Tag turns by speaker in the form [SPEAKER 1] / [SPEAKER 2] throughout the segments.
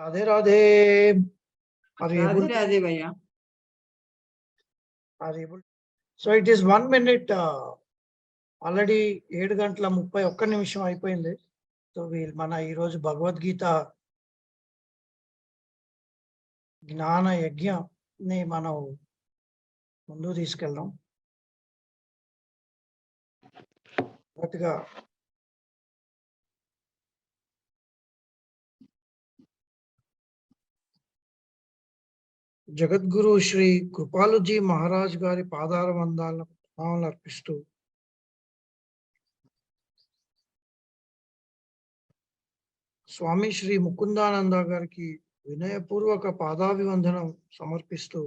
[SPEAKER 1] राधे राधे.
[SPEAKER 2] राधे राधे भैया.
[SPEAKER 1] Are able. So it is 1 minute. Already 7:31 అయిపోయింది. So మన ఈరోజు భగవద్గీత జ్ఞాన యజ్ఞని మనం ముందుకు తీసుకెళ్దాం. మొదటిగా జగద్గురు శ్రీ కృపాలుజీ మహారాజ్ గారి పాదార వందనాలను అర్పిస్తూ స్వామి శ్రీ ముకుందానంద గారికి వినయపూర్వక పాదాభివందనం సమర్పిస్తూ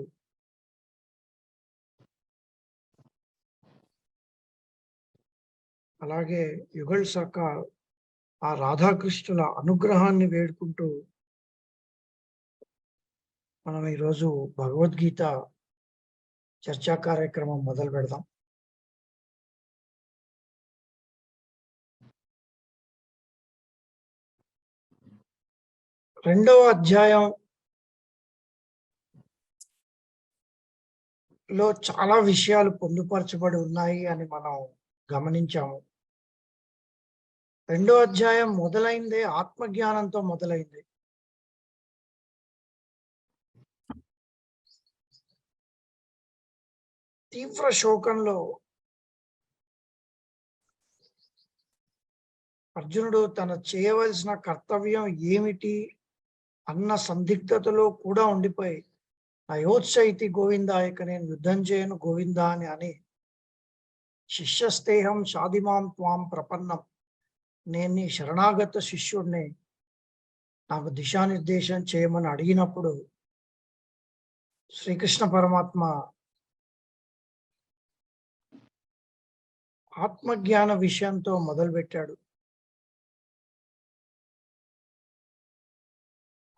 [SPEAKER 1] అలాగే యుగళ్ సర్కార్ ఆ రాధాకృష్ణుల అనుగ్రహాన్ని వేడుకుంటూ మనం ఈరోజు భగవద్గీత చర్చా కార్యక్రమం మొదలు పెడదాం. రెండవ అధ్యాయంలో చాలా విషయాలు పొందుపరచబడి ఉన్నాయి అని మనం గమనించాము. రెండో అధ్యాయం మొదలైందే ఆత్మజ్ఞానంతో మొదలైంది. తీవ్ర శోకంలో అర్జునుడు తన చేయవలసిన కర్తవ్యం ఏమిటి అన్న సందిగ్ధతలో కూడా ఉండిపోయి నయోత్సైతి గోవిందా, ఇక నేను యుద్ధం చేయను గోవిందా అని శిష్యస్తేహం షాదిమాం త్వాం ప్రపన్నం, నేను నీ శరణాగత శిష్యుడిని, నాకు దిశానిర్దేశం చేయమని అడిగినప్పుడు శ్రీకృష్ణ పరమాత్మ ఆత్మజ్ఞాన విషయంతో మొదలుపెట్టాడు.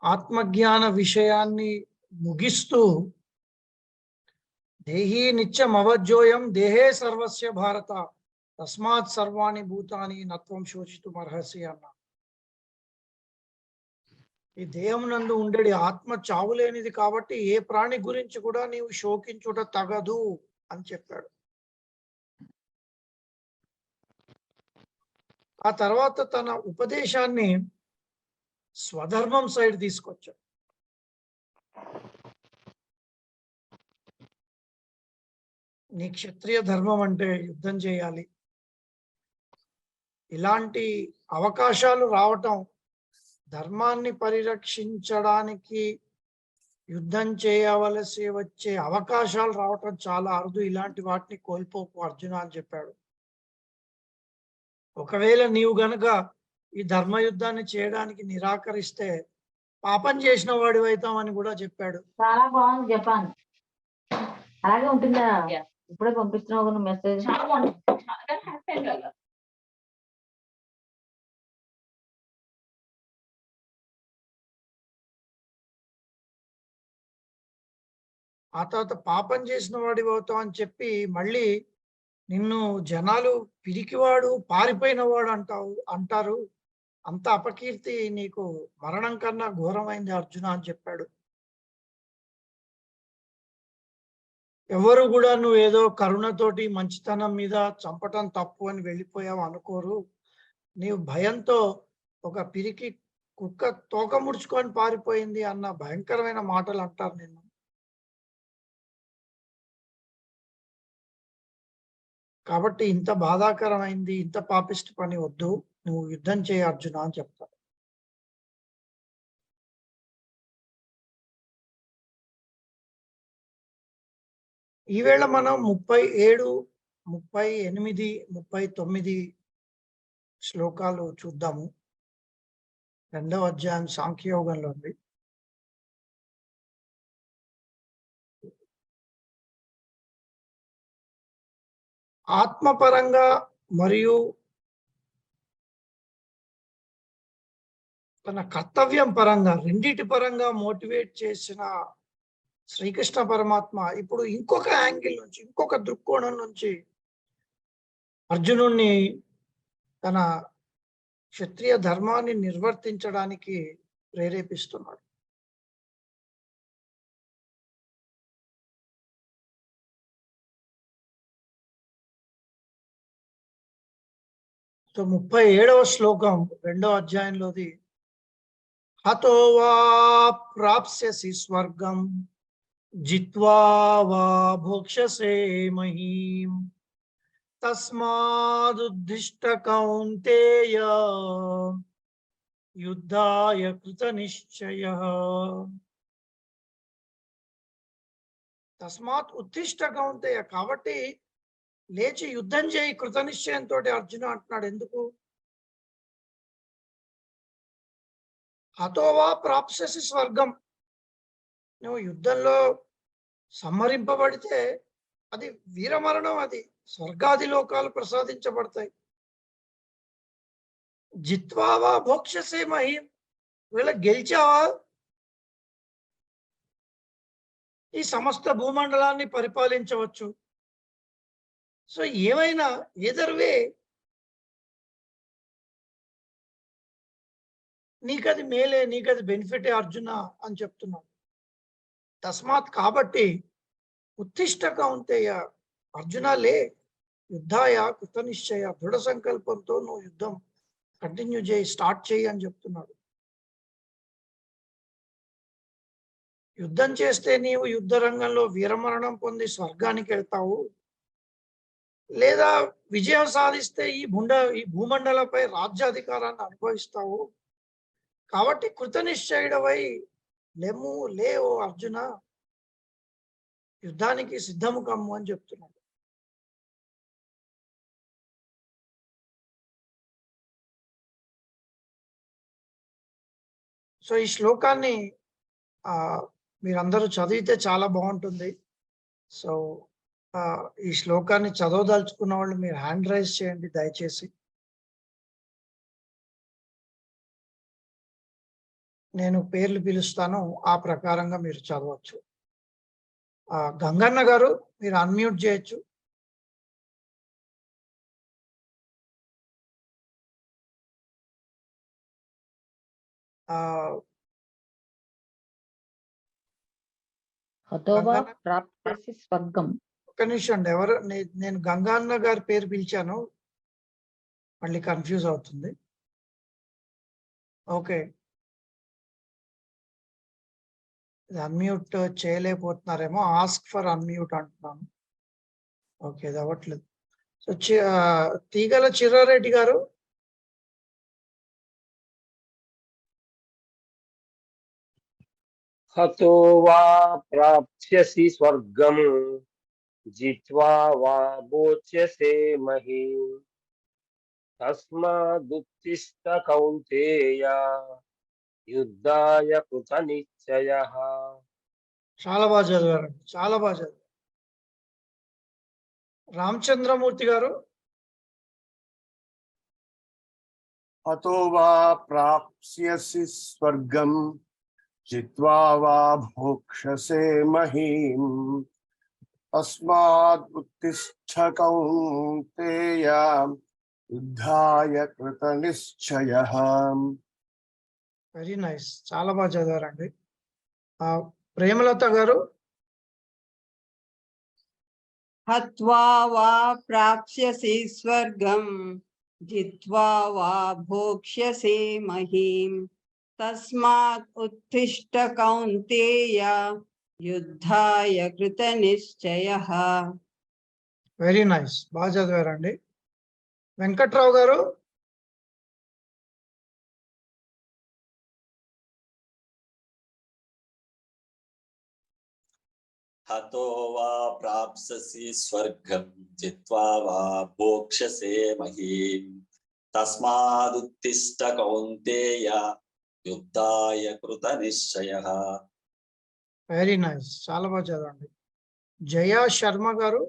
[SPEAKER 1] ఆత్మజ్ఞాన విషయాన్ని ముగిస్తూ దేహీ నిత్యం అవజ్జోయం దేహే సర్వస్య భారత తస్మాత్ సర్వాణి భూతాని నత్వం శోచితుమర్హసి అన్న. ఈ దేహం నందు ఉండేది ఆత్మ చావులేనిది కాబట్టి ఏ ప్రాణి గురించి కూడా నీవు శోకించుట తగదు అని చెప్పాడు. ఆ తర్వాత తన ఉపదేశాన్ని స్వధర్మం సైడ్ తీసుకొచ్చాడు. నీ క్షత్రియ ధర్మం అంటే యుద్ధం చేయాలి. ఇలాంటి అవకాశాలు రావటం, ధర్మాన్ని పరిరక్షించడానికి యుద్ధం చేయవలసి వచ్చే అవకాశాలు రావటం చాలా అరుదు. ఇలాంటి వాటిని కోల్పోకు అర్జున అని చెప్పాడు. ఒకవేళ నీవు గనక ఈ ధర్మయుద్ధాన్ని చేయడానికి నిరాకరిస్తే పాపం చేసిన వాడి అవుతామని కూడా చెప్పాడు.
[SPEAKER 3] చాలా బాగుంది జపాన్. అలాగే ఉంటుందా? ఇప్పుడే పంపిస్తున్నావు మెసేజ్.
[SPEAKER 1] ఆ తర్వాత పాపం చేసిన వాడి అవుతావు అని చెప్పి మళ్ళీ నిన్ను జనాలు పిరికివాడు, పారిపోయిన వాడు అంటారు. అంత అపకీర్తి నీకు మరణం కన్నా ఘోరమైంది అర్జున అని చెప్పాడు. ఎవరు కూడా నువ్వు ఏదో కరుణతోటి మంచితనం మీద చంపటం తప్పు అని వెళ్ళిపోయావు అనుకోరు. నీవు భయంతో ఒక పిరికి కుక్క తోక ముడుచుకొని పారిపోయింది అన్న భయంకరమైన మాటలు అంటారు నిన్ను. కాబట్టి ఇంత బాధాకరమైంది, ఇంత పాపిష్టి పని వద్దు, నువ్వు యుద్ధం చేయ అర్జున అని చెప్తాడు. ఈవేళ మనం 37, 38, 39 శ్లోకాలు చూద్దాము. రెండవ అధ్యాయం సాంఖ్యయోగంలో ఉంది. ఆత్మపరంగా మరియు తన కర్తవ్యం పరంగా రెండిటి పరంగా మోటివేట్ చేసిన శ్రీకృష్ణ పరమాత్మ ఇప్పుడు ఇంకొక యాంగిల్ నుంచి, ఇంకొక దృక్కోణం నుంచి అర్జునుణ్ణి తన క్షత్రియ ధర్మాన్ని నిర్వర్తించడానికి ప్రేరేపిస్తున్నాడు. సో 37వ శ్లోకం 2వ అధ్యాయంలోది. హతో వా ప్రాప్స్యసి స్వర్గం జిత్వా వా భోక్ష్యసే మహీం తస్మాదుద్దిష్ట కౌంతేయ యుద్ధాయ కృత నిశ్చయః. తస్మాత్ ఉత్తిష్ట కౌంతేయ, కాబట్టి లేచి యుద్ధం చేయి కృత నిశ్చయంతో అర్జున అంటున్నాడు. ఎందుకు? హతోవా ప్రాప్స్యసి స్వర్గం, నువ్వు యుద్ధంలో సంహరింపబడితే అది వీరమరణం, అది స్వర్గాది లోకాలు ప్రసాదించబడతాయి. జిత్వావా భోక్ష్యసే మహీం, వీళ్ళ గెలిచావా ఈ సమస్త భూమండలాన్ని పరిపాలించవచ్చు. సో ఏమైనా ఎదర్ వే నీకది మేలే, నీకది బెనిఫిటే అర్జున అని చెప్తున్నాడు. తస్మాత్, కాబట్టి ఉత్తిష్ట కౌంతేయ, అర్జున లే, యుద్ధాయ కృత నిశ్చయ, దృఢ సంకల్పంతో నువ్వు యుద్ధం కంటిన్యూ చేయి, స్టార్ట్ చేయి అని చెప్తున్నాడు. యుద్ధం చేస్తే నీవు యుద్ధ రంగంలో వీరమరణం పొంది స్వర్గానికి వెళ్తావు, లేదా విజయం సాధిస్తే ఈ భూమండలపై రాజ్యాధికారాన్ని అనుభవిస్తావు. కాబట్టి కృత నిశ్చయుడవై లెమ్ము, లే ఓ అర్జున, యుద్ధానికి సిద్ధము కమ్ము అని చెప్తున్నాడు. సో ఈ శ్లోకాన్ని మీరందరూ చదివితే చాలా బాగుంటుంది. సో ఈ శ్లోకాన్ని చదవదలుచుకున్న వాళ్ళు మీరు హ్యాండ్ రైజ్ చేయండి దయచేసి. నేను పేర్లు పిలుస్తాను, ఆ ప్రకారంగా మీరు చదవచ్చు. గంగన్న గారు మీరు అన్మ్యూట్ చేయొచ్చు.
[SPEAKER 3] స్వర్గం.
[SPEAKER 1] ఒక్క నిమిషం అండి, ఎవరు నేను గంగన్న గారి పేరు పిలిచాను, మళ్ళీ కన్ఫ్యూజ్ అవుతుంది. ఓకే, అన్మ్యూట్ చేయలేకపోతున్నారేమో, ఆస్క్ ఫర్ అన్మ్యూట్ అంటున్నాను. ఓకే, అది అవ్వట్లేదు. సో తీగల చిర్రారెడ్డి గారు.
[SPEAKER 4] హతో వా ప్రాప్స్యసి స్వర్గం జిత్వా వా భోక్ష్యసే మహీం తస్మాదుత్తిష్ట కౌంతేయ యుద్ధాయ కృత నిశ్చయః.
[SPEAKER 1] చాలా బాగా చదివారండి, చాలా బాగా చదివారు. రామచంద్రమూర్తి గారు.
[SPEAKER 5] హతో వా ప్రాప్స్యసి స్వర్గం జిత్వా వా భోక్ష్యసే మహీం తస్మాద్ ఉత్తిష్ఠ కౌంతేయ యుద్ధాయ కృత నిశ్చయః.
[SPEAKER 1] వెరీ నైస్, చాలా బాగా చదివారండి. ప్రేమలత గారు.
[SPEAKER 2] హత్వా వా ప్రాప్స్యసి స్వర్గం జిత్వా వా భోక్ష్యసే మహీం తస్మాత్ ఉత్తిష్ఠ కౌంతేయ యుద్ధాయ కృత నిశ్చయః.
[SPEAKER 1] వెరీ నైస్, బాగా చదివారండి. వెంకట్రావు గారు.
[SPEAKER 6] హతో వా ప్రాప్స్యసి స్వర్గం జిత్వా వా భోక్ష్యసే మహీం తస్మాదుత్తిష్ఠ కౌంతేయ యుద్ధాయ కృత నిశ్చయః.
[SPEAKER 1] వెరీ నైస్, చాలా బాగా చదవండి. జయా శర్మ గారు.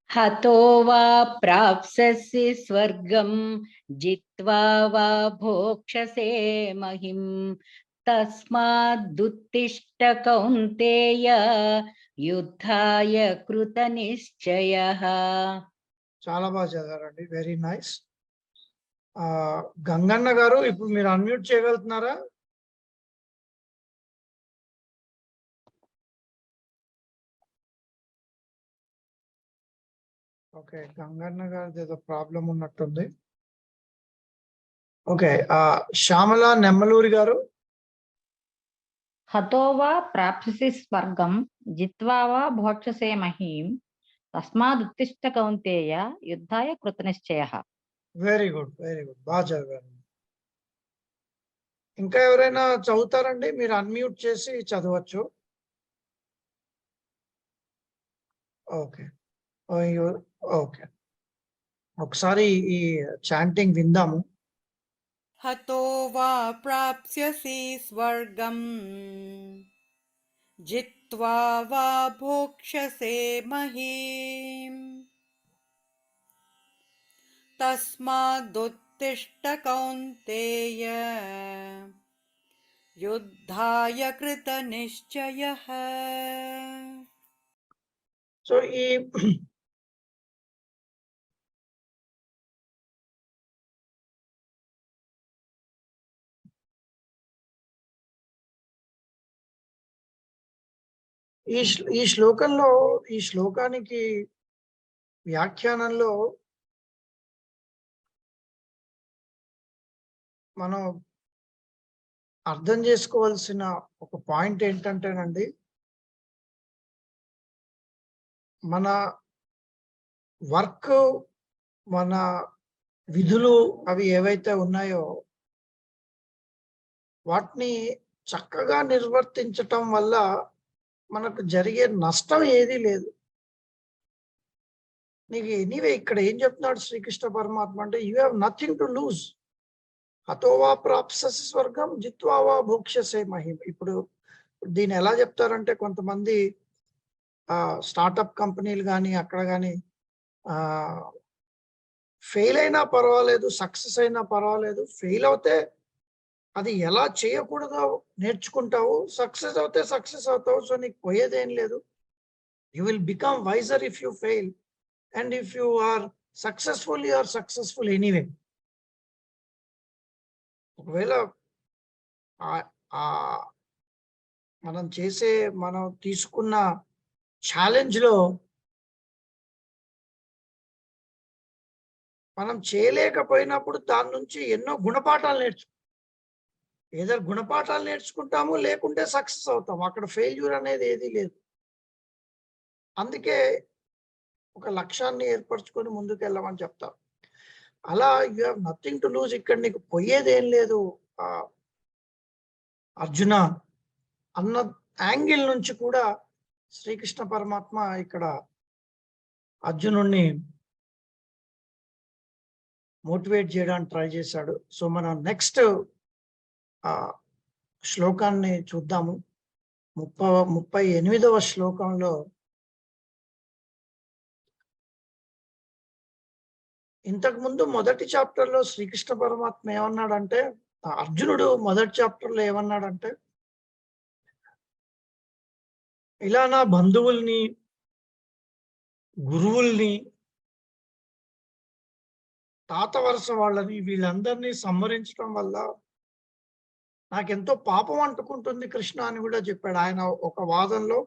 [SPEAKER 7] హతో వా ప్రాప్స్యసి స్వర్గం జిత్వా వా భోక్ష్యసే మహిం తస్మాదుత్తిష్ఠ కౌంతేయ యుద్ధాయ కృత నిశ్చయః.
[SPEAKER 1] చాలా బాగా చదివారండి, వెరీ నైస్. గంగన్న గారు, ఇప్పుడు మీరు అన్మ్యూట్ చేయగలుగుతున్నారా? ఓకే, గంగన్న గారిది ఏదో ప్రాబ్లం ఉన్నట్టుంది. ఓకే, శ్యామల నెమ్మలూరి గారు.
[SPEAKER 3] హతో వా ప్రాప్స్యసి స్వర్గం జిత్వా వా భోక్షసే మహీం తస్మాదుత్తిష్ట కౌంతేయ యుద్ధాయ కృతనిశ్చయః.
[SPEAKER 1] వెరీ గుడ్, వెరీ గుడ్, బాగా చదివారు. ఇంకా ఎవరైనా చదువుతారండి? మీరు అన్మ్యూట్ చేసి చదవచ్చు. ఓకే, ఓకే, ఒకసారి ఈ చాంటింగ్ విందాము.
[SPEAKER 2] हतो वा प्राप्स्यसि स्वर्गम् जित्वा वा भोक्ष्यसे महीम् तस्मादुत्तिष्ठ कौन्तेय युद्धाय कृतनिश्चयः.
[SPEAKER 1] సో ఈ శ్లోకంలో, ఈ శ్లోకానికి వ్యాఖ్యానంలో మనం అర్థం చేసుకోవాల్సిన ఒక పాయింట్ ఏంటంటేనండి, మన వర్క్, మన విధులు అవి ఏవైతే ఉన్నాయో వాటిని చక్కగా నిర్వర్తించటం వల్ల మనకు జరిగే నష్టం ఏదీ లేదు. నీకు ఎనీవే ఇక్కడ ఏం చెప్తున్నాడు శ్రీకృష్ణ పరమాత్మ అంటే, you have nothing to lose. హతోవా ప్రాప్స్యసి స్వర్గం జిత్వా వా భోక్ష్యసే మహిం. ఇప్పుడు దీన్ని ఎలా చెప్తారంటే, కొంతమంది స్టార్టప్ కంపెనీలు కానీ అక్కడ కానీ ఫెయిల్ అయినా పర్వాలేదు, సక్సెస్ అయినా పర్వాలేదు. ఫెయిల్ అవుతే అది ఎలా చేయకూడదో నేర్చుకుంటావు, సక్సెస్ అవుతే సక్సెస్ అవుతావు. సో నీకు పోయేదేం లేదు. You will become wiser if you fail, and if you are successful, you are successful anyway. ఒకవేళ మనం తీసుకున్న ఛాలెంజ్ లో మనం చేయలేకపోయినప్పుడు దాని నుంచి ఎన్నో గుణపాఠాలు ఏదో గుణపాఠాలు నేర్చుకుంటాము, లేకుంటే సక్సెస్ అవుతాము. అక్కడ ఫెయిల్యూర్ అనేది ఏదీ లేదు. అందుకే ఒక లక్ష్యాన్ని ఏర్పరచుకొని ముందుకు వెళ్ళమని చెప్తారు. అలా you have nothing to loose. ఇక్కడ నీకు పోయేదేం లేదు అర్జున అన్న యాంగిల్ నుంచి కూడా శ్రీకృష్ణ పరమాత్మ ఇక్కడ అర్జునుడిని మోటివేట్ చేయడానికి ట్రై చేశాడు. సో మనం నెక్స్ట్ శ్లోకాన్ని చూద్దాము. 38వ శ్లోకంలో ఇంతకు ముందు మొదటి చాప్టర్లో శ్రీకృష్ణ పరమాత్మ ఏమన్నాడంటే, అర్జునుడు మొదటి చాప్టర్లో ఏమన్నాడంటే, ఇలా నా బంధువుల్ని, గురువుల్ని, తాత వరుస వాళ్ళని, వీళ్ళందరినీ సంహరించడం వల్ల నాకెంతో పాపం అంటుకుంటుంది కృష్ణ అని కూడా చెప్పాడు. ఆయన ఒక వాదనలో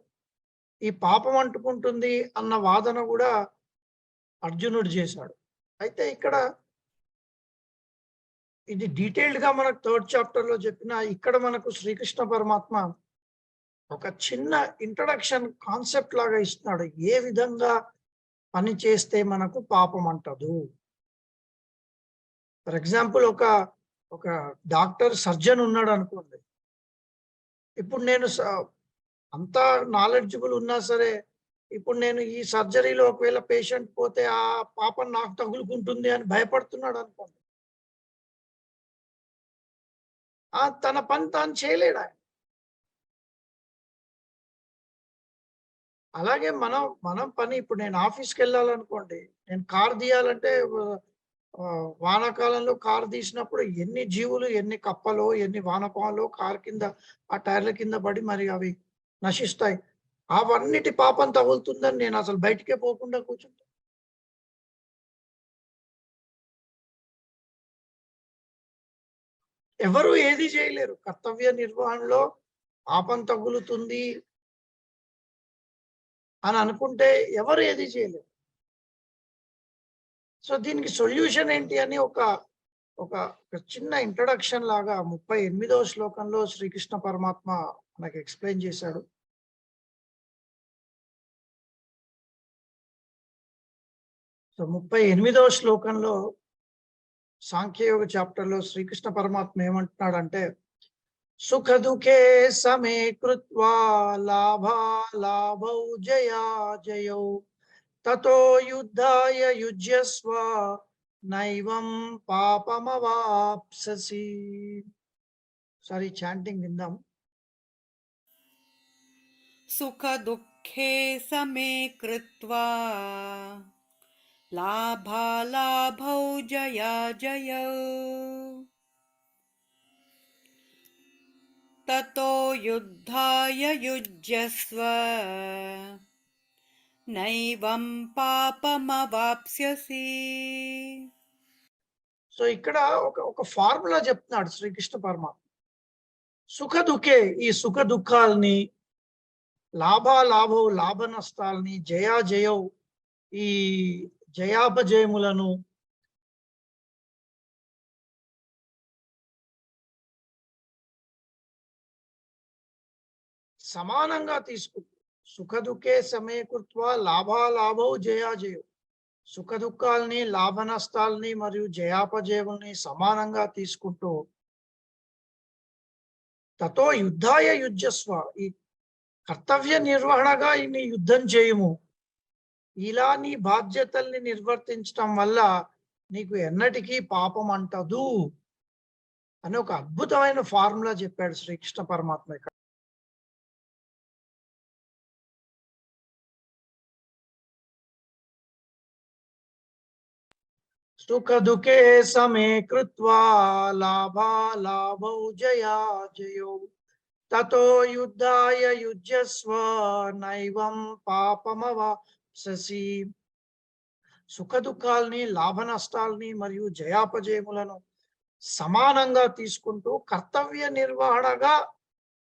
[SPEAKER 1] ఈ పాపం అంటుకుంటుంది అన్న వాదన కూడా అర్జునుడు చేశాడు. అయితే ఇక్కడ ఇది డీటెయిల్డ్ గా మనకు 3rd చాప్టర్ లో చెప్పిన, ఇక్కడ మనకు శ్రీకృష్ణ పరమాత్మ ఒక చిన్న ఇంట్రడక్షన్ కాన్సెప్ట్ లాగా ఇస్తున్నాడు. ఏ విధంగా పని చేస్తే మనకు పాపం అంటదు. ఫర్ ఎగ్జాంపుల్, ఒక డాక్టర్, సర్జన్ ఉన్నాడు అనుకోండి. ఇప్పుడు నేను అంతా నాలెడ్జబుల్ ఉన్నా సరే, ఇప్పుడు నేను ఈ సర్జరీలో ఒకవేళ పేషెంట్ పోతే ఆ పాపం నాకు తగులుకుంటుంది అని భయపడుతున్నాడు అనుకోండి, తన పని తాను చేయలేడా. అలాగే మనం పని, ఇప్పుడు నేను ఆఫీస్కి వెళ్ళాలనుకోండి, నేను కార్ తీయాలంటే వానాకాలంలో కారు తీసినప్పుడు ఎన్ని జీవులు, ఎన్ని కప్పలు, ఎన్ని వానపాములు కారు కింద, ఆ టైర్ల కింద పడి మరి అవి నశిస్తాయి. అవన్నిటి పాపం తగులుతుందని నేను అసలు బయటికే పోకుండా కూర్చుంటా. ఎవరు ఏది చేయలేరు. కర్తవ్య నిర్వహణలో పాపం తగులుతుంది అని అనుకుంటే ఎవరు ఏది చేయలేరు. సో దీనికి సొల్యూషన్ ఏంటి అని ఒక ఒక చిన్న ఇంట్రడక్షన్ లాగా 38వ శ్లోకంలో శ్రీకృష్ణ పరమాత్మ మనకి ఎక్స్ప్లెయిన్ చేశాడు. సో 38వ శ్లోకంలో సాంఖ్యయోగ చాప్టర్లో శ్రీకృష్ణ పరమాత్మ ఏమంటున్నాడంటే, సుఖ దుఃఖే సమే కృత్వా లాభౌ జయా జయౌ తతో యుద్ధాయ యుజ్యస్వ నైవం పాపమవాప్ససి. సారీ, చాంటింగ్ విందాం.
[SPEAKER 2] సుఖ దుఃఖే సమే కృత్వా లాభౌ జయా జయౌ తతో యుద్ధాయ యుజ్యస్వ నైవం పాపమవాప్స్యసి.
[SPEAKER 1] సో ఇక్కడ ఒక ఫార్ములా చెప్తున్నాడు శ్రీకృష్ణ పరమాత్మ. సుఖ దుఃఖే, ఈ సుఖ దుఃఖాలని, లాభాలాభౌ లాభ నష్టాలని, జయాజయౌ ఈ జయాపజయములను, సమానంగా తీసుకుంటూ, సుఖ దుఃఖే సమయకృత్వ లాభాలాభౌ జయాజయౌ, సుఖ దుఃఖాలని, లాభ నష్టాలని మరియు జయాపజయముల్ని సమానంగా తీసుకుంటూ, తతో యుద్ధాయ యుజ్యస్వ, ఈ కర్తవ్య నిర్వహణగా నీ యుద్ధం చేయము. ఇలా నీ బాధ్యతల్ని నిర్వర్తించటం వల్ల నీకు ఎన్నటికీ పాపం అంటదు అని ఒక అద్భుతమైన ఫార్ములా చెప్పాడు శ్రీకృష్ణ పరమాత్మ ఇక్కడ. సుఖ దుఃఖే సమే కృత్వా లాభౌ జయా జయౌ తతో యుద్ధాయ యుజ్యస్వ నైవం పాపమవాప్ససి. సుఖ దుఃఖాలని, లాభ నష్టాలని మరియు జయాపజయములను సమానంగా తీసుకుంటూ కర్తవ్య నిర్వహణగా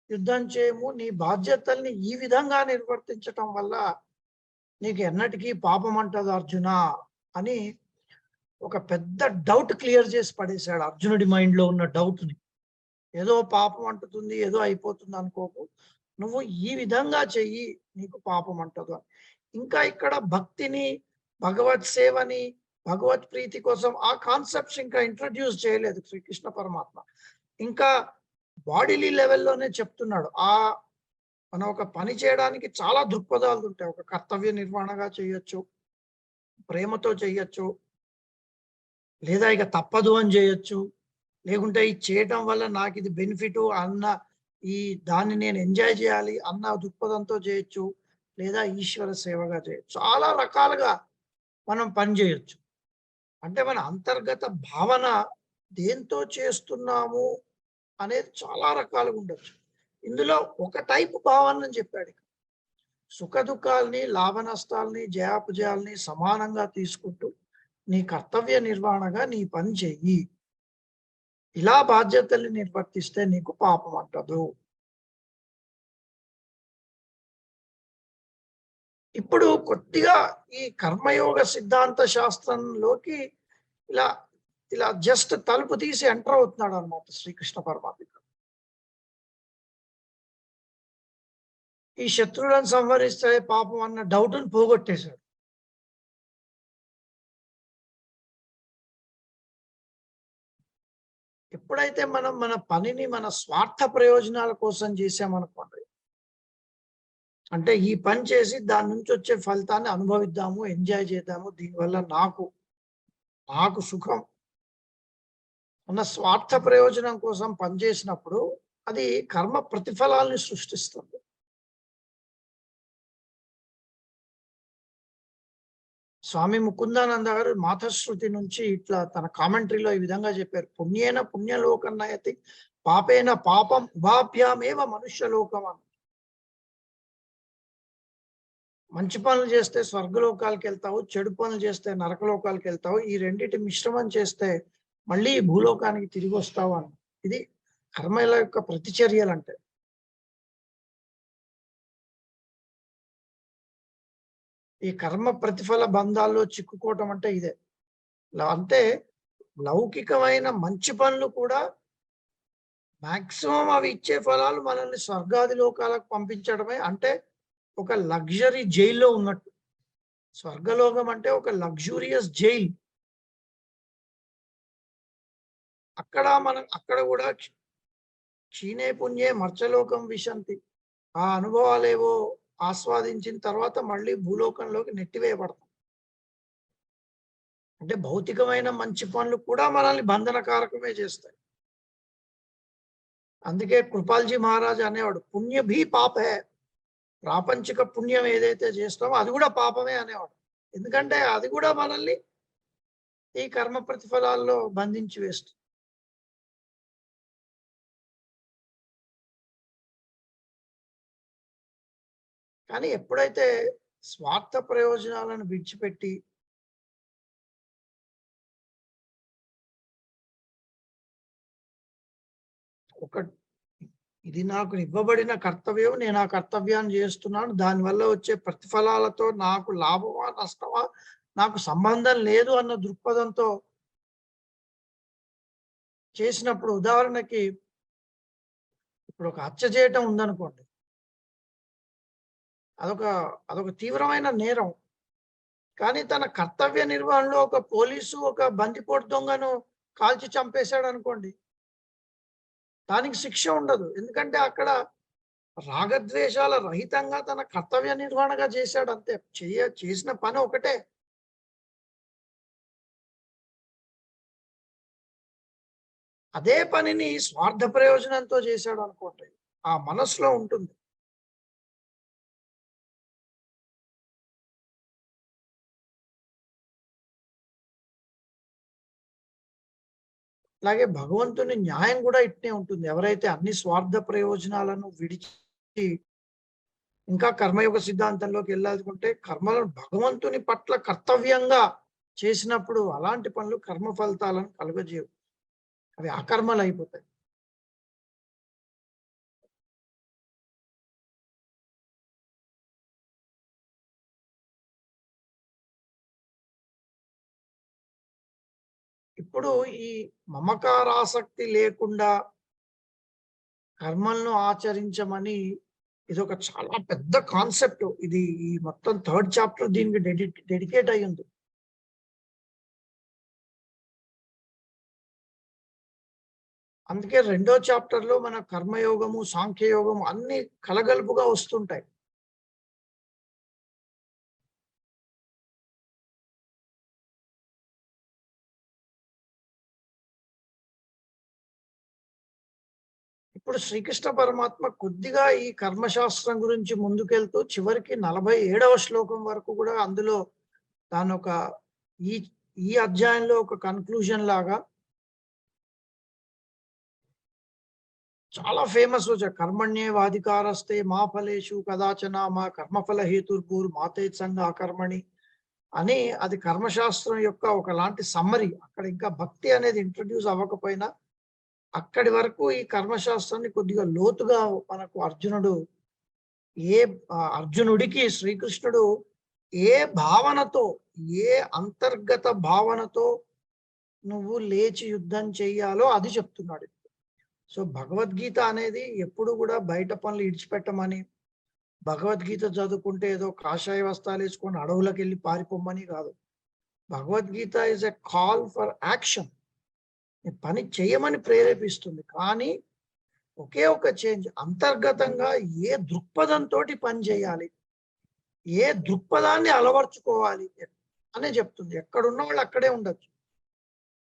[SPEAKER 1] యుద్ధం చేయము. నీ బాధ్యతల్ని ఈ విధంగా నిర్వర్తించటం వల్ల నీకు ఎన్నటికీ పాపం అంటదు అర్జున అని ఒక పెద్ద డౌట్ క్లియర్ చేసి పడేశాడు. అర్జునుడి మైండ్ లో ఉన్న డౌట్ ని, ఏదో పాపం అంటుతుంది, ఏదో అయిపోతుంది అనుకోకు, నువ్వు ఈ విధంగా చెయ్యి, నీకు పాపం అంటదు అని. ఇంకా ఇక్కడ భక్తిని, భగవత్ సేవని, భగవత్ ప్రీతి కోసం ఆ కాన్సెప్ట్స్ ఇంకా ఇంట్రడ్యూస్ చేయలేదు శ్రీకృష్ణ పరమాత్మ. ఇంకా బాడీలీ లెవెల్లోనే చెప్తున్నాడు. మనం ఒక పని చేయడానికి చాలా దృక్పథాలు ఉంటాయి. ఒక కర్తవ్య నిర్వహణగా చేయొచ్చు, ప్రేమతో చేయొచ్చు, లేదా ఇక తప్పదు అని చేయొచ్చు, లేకుంటే ఇది చేయటం వల్ల నాకు ఇది బెనిఫిట్ అన్న, దాన్ని నేను ఎంజాయ్ చేయాలి అన్న దృక్పథంతో చేయొచ్చు, లేదా ఈశ్వర సేవగా చేయొచ్చు. చాలా రకాలుగా మనం పని చేయొచ్చు. అంటే మన అంతర్గత భావన దేంతో చేస్తున్నాము అనేది చాలా రకాలుగా ఉండొచ్చు. ఇందులో ఒక టైపు భావన అని చెప్పాడు. సుఖ దుఃఖాలని, లాభ నష్టాలని, జయాపజయాల్ని సమానంగా తీసుకుంటూ నీ కర్తవ్య నిర్వహణగా నీ పని చెయ్యి. ఇలా బాధ్యతల్ని నిర్వర్తిస్తే నీకు పాపం అంటదు. ఇప్పుడు కొద్దిగా ఈ కర్మయోగ సిద్ధాంత శాస్త్రంలోకి ఇలా ఇలా జస్ట్ తలుపు తీసి ఎంటర్ అవుతున్నాడు అనమాట శ్రీకృష్ణ పరమాత్మ. ఈ శత్రువులను సంహరిస్తే పాపం అన్న డౌట్ను పోగొట్టేశాడు. ఎప్పుడైతే మనం మన పనిని మన స్వార్థ ప్రయోజనాల కోసం చేసామనుకోండి, అంటే ఈ పని చేసి దాని నుంచి వచ్చే ఫలితాన్ని అనుభవిద్దాము, ఎంజాయ్ చేద్దాము, దీనివల్ల నాకు సుఖం అన్న స్వార్థ ప్రయోజనం కోసం పనిచేసినప్పుడు అది కర్మ ప్రతిఫలాల్ని సృష్టిస్తుంది. స్వామి ముకుందానంద గారు మాతశ్రుతి నుంచి ఇట్లా తన కామెంటరీలో ఈ విధంగా చెప్పారు. పుణ్యేన పుణ్యలోకం నయతి, పాపేన పాపం ఉభాభ్యామేవ మనుష్యలోకం అని. మంచి పనులు చేస్తే స్వర్గలోకాలకు వెళ్తావు, చెడు పనులు చేస్తే నరకలోకాలకు వెళ్తావు, ఈ రెండింటి మిశ్రమం చేస్తే మళ్ళీ భూలోకానికి తిరిగి వస్తావు అని. ఇది కర్మల యొక్క ప్రతిచర్యలు అంటే. ఈ కర్మ ప్రతిఫల బంధాల్లో చిక్కుకోవటం అంటే ఇదే. అంటే లౌకికమైన మంచి పనులు కూడా మాక్సిమం అవి ఇచ్చే ఫలాలు మనల్ని స్వర్గాది లోకాలకు పంపించడమే. అంటే ఒక లగ్జరీ జైల్లో ఉన్నట్టు. స్వర్గలోకం అంటే ఒక లగ్జూరియస్ జైల్. అక్కడ కూడా క్షీణే పుణ్యే మర్చలోకం విశంతి. ఆ అనుభవాలేవో ఆస్వాదించిన తర్వాత మళ్ళీ భూలోకంలోకి నెట్టివేయబడతాం. అంటే భౌతికమైన మంచి పనులు కూడా మనల్ని బంధనకారకమే చేస్తాయి. అందుకే కృపాల్జీ మహారాజ్ అనేవాడు, పుణ్య భీ పాప హే. ప్రాపంచిక పుణ్యం ఏదైతే చేస్తామో అది కూడా పాపమే అనేవాడు. ఎందుకంటే అది కూడా మనల్ని ఈ కర్మ ప్రతిఫలాల్లో బంధించి వేస్తుంది. కానీ ఎప్పుడైతే స్వార్థ ప్రయోజనాలను విడిచిపెట్టి ఇది నాకు ఇవ్వబడిన కర్తవ్యం, నేను ఆ కర్తవ్యాన్ని చేస్తున్నాను, దానివల్ల వచ్చే ప్రతిఫలాలతో నాకు లాభమా నష్టమా నాకు సంబంధం లేదు అన్న దృక్పథంతో చేసినప్పుడు, ఉదాహరణకి ఇప్పుడు ఒక హత్య చేయటం ఉందనుకోండి, అదొక తీవ్రమైన నేరం. కానీ తన కర్తవ్య నిర్వహణలో ఒక పోలీసు ఒక బందిపోటు దొంగను కాల్చి చంపేశాడు అనుకోండి, దానికి శిక్ష ఉండదు. ఎందుకంటే అక్కడ రాగద్వేషాల రహితంగా తన కర్తవ్య నిర్వహణగా చేశాడు అంతే. చేసిన పని ఒకటే. అదే పనిని స్వార్థ ప్రయోజనంతో చేశాడు అనుకోండి, ఆ మనసులో ఉంటుంది. అలాగే భగవంతుని న్యాయం కూడా ఇట్నే ఉంటుంది. ఎవరైతే అన్ని స్వార్థ ప్రయోజనాలను విడిచి ఇంకా కర్మయోగ సిద్ధాంతంలోకి వెళ్ళాలనుకుంటే కర్మలను భగవంతుని పట్ల కర్తవ్యంగా చేసినప్పుడు అలాంటి పనులు కర్మ ఫలితాలను కలుగజేయవు, అవి అకర్మలు అయిపోతాయి. ఇప్పుడు ఈ మమకారాసక్తి లేకుండా కర్మలను ఆచరించమని ఇది ఒక చాలా పెద్ద కాన్సెప్ట్. ఇది ఈ మొత్తం 3rd చాప్టర్ దీనికి డెడికేట్ అయ్యింది. అందుకే 2వ చాప్టర్ లో మన కర్మయోగము సాంఖ్యయోగము అన్ని కలగలుపుగా వస్తుంటాయి. ఇప్పుడు శ్రీకృష్ణ పరమాత్మ కొద్దిగా ఈ కర్మశాస్త్రం గురించి ముందుకెళ్తూ చివరికి 47వ శ్లోకం వరకు కూడా అందులో తాను ఒక ఈ ఈ అధ్యాయంలో ఒక కన్క్లూజన్ లాగా చాలా ఫేమస్ వచ్చాయి. కర్మణ్యేవాధికారస్తే మా ఫలేషు కదాచన మా కర్మఫల హేతుర్భూర్ మాతేత్ సంగ అకర్మణి అని, అది కర్మశాస్త్రం యొక్క ఒకలాంటి సమ్మరీ. అక్కడ ఇంకా భక్తి అనేది ఇంట్రడ్యూస్ అవ్వకపోయినా అక్కడి వరకు ఈ కర్మశాస్త్రాన్ని కొద్దిగా లోతుగా మనకు అర్జునుడికి శ్రీకృష్ణుడు ఏ భావనతో, ఏ అంతర్గత భావనతో నువ్వు లేచి యుద్ధం చెయ్యాలో అది చెప్తున్నాడు. సో భగవద్గీత అనేది ఎప్పుడు కూడా బయట పనులు ఇడిచిపెట్టమని, భగవద్గీత చదువుకుంటే ఏదో కాషాయ వస్త్రాలు వేసుకొని అడవులకు వెళ్ళి పారిపోమ్మని కాదు. Bhagavad Gita is a call for action. పని చేయమని ప్రేరేపిస్తుంది. కానీ ఒకే ఒక చేంజ్, అంతర్గతంగా ఏ దృక్పథంతో పని చేయాలి, ఏ దృక్పథాన్ని అలవర్చుకోవాలి అనే చెప్తుంది. ఎక్కడున్న వాళ్ళు అక్కడే ఉండొచ్చు.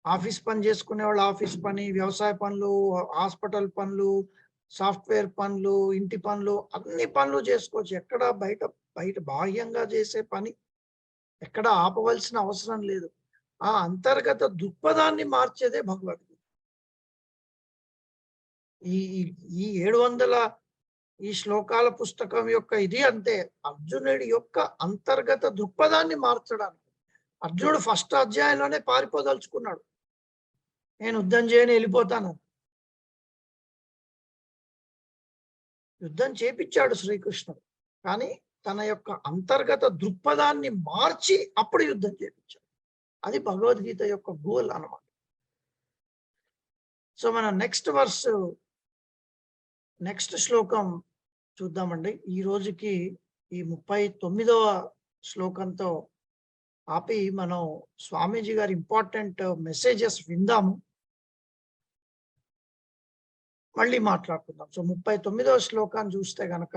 [SPEAKER 1] ఆఫీస్ పని చేసుకునే వాళ్ళు ఆఫీస్ పని, వ్యవసాయ పనులు, హాస్పిటల్ పనులు, సాఫ్ట్వేర్ పనులు, ఇంటి పనులు, అన్ని పనులు చేసుకోవచ్చు. ఎక్కడ బయట బాహ్యంగా చేసే పని ఎక్కడ ఆపవలసిన అవసరం లేదు. ఆ అంతర్గత దృక్పథాన్ని మార్చేదే భగవద్గీత. ఈ ఈ 700 ఈ శ్లోకాల పుస్తకం యొక్క ఇది అంతే, అర్జునుడి యొక్క అంతర్గత దృక్పథాన్ని మార్చడానికి. అర్జునుడు ఫస్ట్ అధ్యాయంలోనే పారిపోదలుచుకున్నాడు, నేను యుద్ధం చేయని వెళ్ళిపోతాను. యుద్ధం చేపించాడు శ్రీకృష్ణుడు, కానీ తన యొక్క అంతర్గత దృక్పథాన్ని మార్చి అప్పుడు యుద్ధం చేపించాడు. అది భగవద్గీత యొక్క గోల్ అన్నమాట. సో మన నెక్స్ట్ శ్లోకం చూద్దామండి. ఈ రోజుకి ఈ 39వ శ్లోకంతో ఆపి మనం స్వామీజీ గారి ఇంపార్టెంట్ మెసేజెస్ విందాము, మళ్ళీ మాట్లాడుకుందాం. సో 39వ శ్లోకాన్ని చూస్తే గనక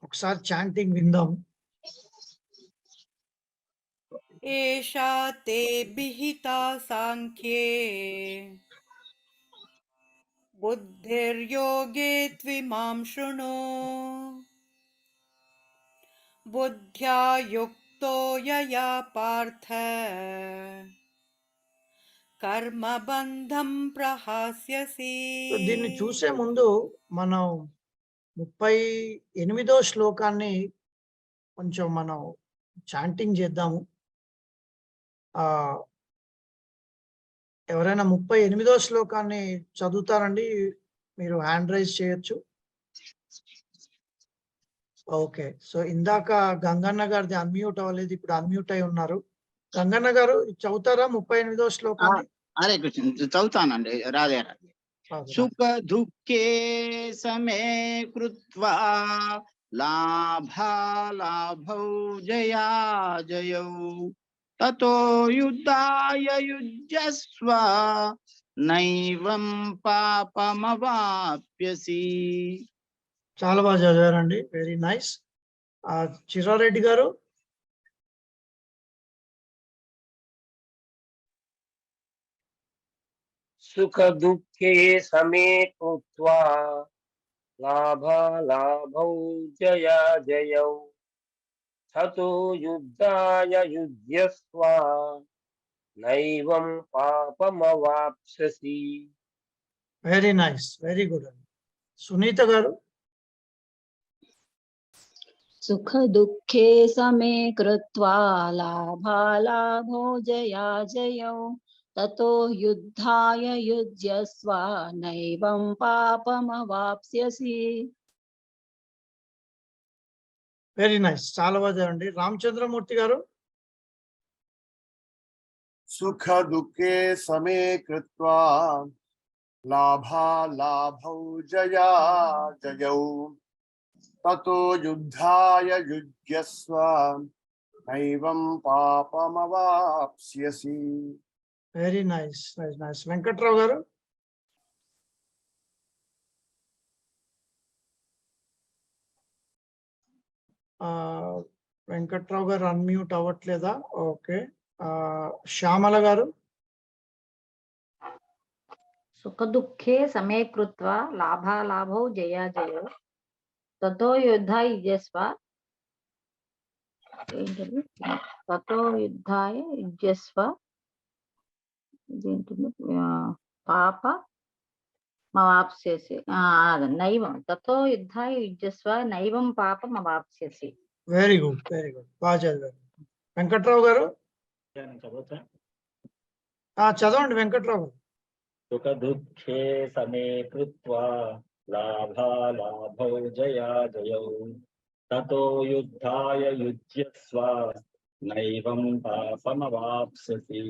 [SPEAKER 1] ఒకసారి చాంటింగ్ విందాం.
[SPEAKER 2] एषा ते विहिता साङ्ख्ये बुद्धिर्योगे त्विमां शृणु बुद्ध्या युक्तो यया पार्थ कर्मबन्धं प्रहास्यसि.
[SPEAKER 1] సో దీన్ని చూసే ముందు మనం 38వ శ్లోకాన్ని కొంచెం మనం చాంటింగ్ చేద్దాము. ఎవరైనా 38వ శ్లోకాన్ని చదువుతారండి? మీరు హ్యాండ్ రైజ్ చేయొచ్చు. ఓకే, సో ఇందాక గంగన్న గారిది అన్మ్యూట్ అవ్వలేదు, ఇప్పుడు అన్మ్యూట్ అయి ఉన్నారు. గంగన్న గారు చదువుతారా 38వ శ్లోకాన్ని?
[SPEAKER 8] హరే కృష్ణ, చదువుతానండి. రాధే రాధే. సుఖ దుఃఖే సమే కృత్వా లాభాలాభౌ జయా జయౌ తతో యుద్ధాయ యుజ్యస్వ నైవం పాపమవాప్యసి.
[SPEAKER 1] చాలా బాగా చదివారండి, వెరీ నైస్. చిరారెడ్డి గారు?
[SPEAKER 4] సుఖ దుఃఖే సమే కృత్వా లాభాలాభౌ జయా జయౌ తతో యుద్ధాయ యుజ్యస్వ నైవం పాపమవాప్స్యసి.
[SPEAKER 1] వెరీ నైస్, వెరీ గుడ్ అండి. సునీత గారు?
[SPEAKER 9] సుఖ దుఃఖే సమే కృత్వా లాభాలాభో జయా జయౌ తతో యుద్ధాయ యుజ్యస్వ నైవం పాపమవాప్స్యసి.
[SPEAKER 1] వెరీ నైస్, చాలా బాగా చదవండి. రామచంద్రమూర్తి గారు?
[SPEAKER 5] సుఖ దుఃఖే సమే కృత్వా లాభాలాభౌ జయా జయౌ తతో యుద్ధాయ యుజ్యస్వ నైవం పాపమవాప్స్యసి.
[SPEAKER 1] Very nice, nice nice. Venkatrao గారు? వెంకట్రావు గారు అన్మ్యూట్ అవ్వట్లేదా? ఓకే. శ్యామల గారు?
[SPEAKER 3] సుఖ దుఃఖే సమే కృత్వా లాభాలాభౌ జయా జయౌ తతో యుద్ధాయ యుజ్యస్వ. ఏంటది? తతో యుద్ధాయ యుజ్యస్వ పాప మవాప్స్యసి. నైవం తతో యుద్ధాయ యుజ్యస్వ నైవం పాపం అవాప్స్యసి.
[SPEAKER 1] వెరీ గుడ్, వెరీ గుడ్, బాగా చదివారు. వెంకట్రావు గారు? చదవండి వెంకట్రావు గారు.
[SPEAKER 10] సుఖ దుఃఖే సమే కృత్వా లాభాలాభౌ జయా జయౌ తతో యుద్ధాయ యుజ్యస్వ నైవం పాపమవాప్స్యసి.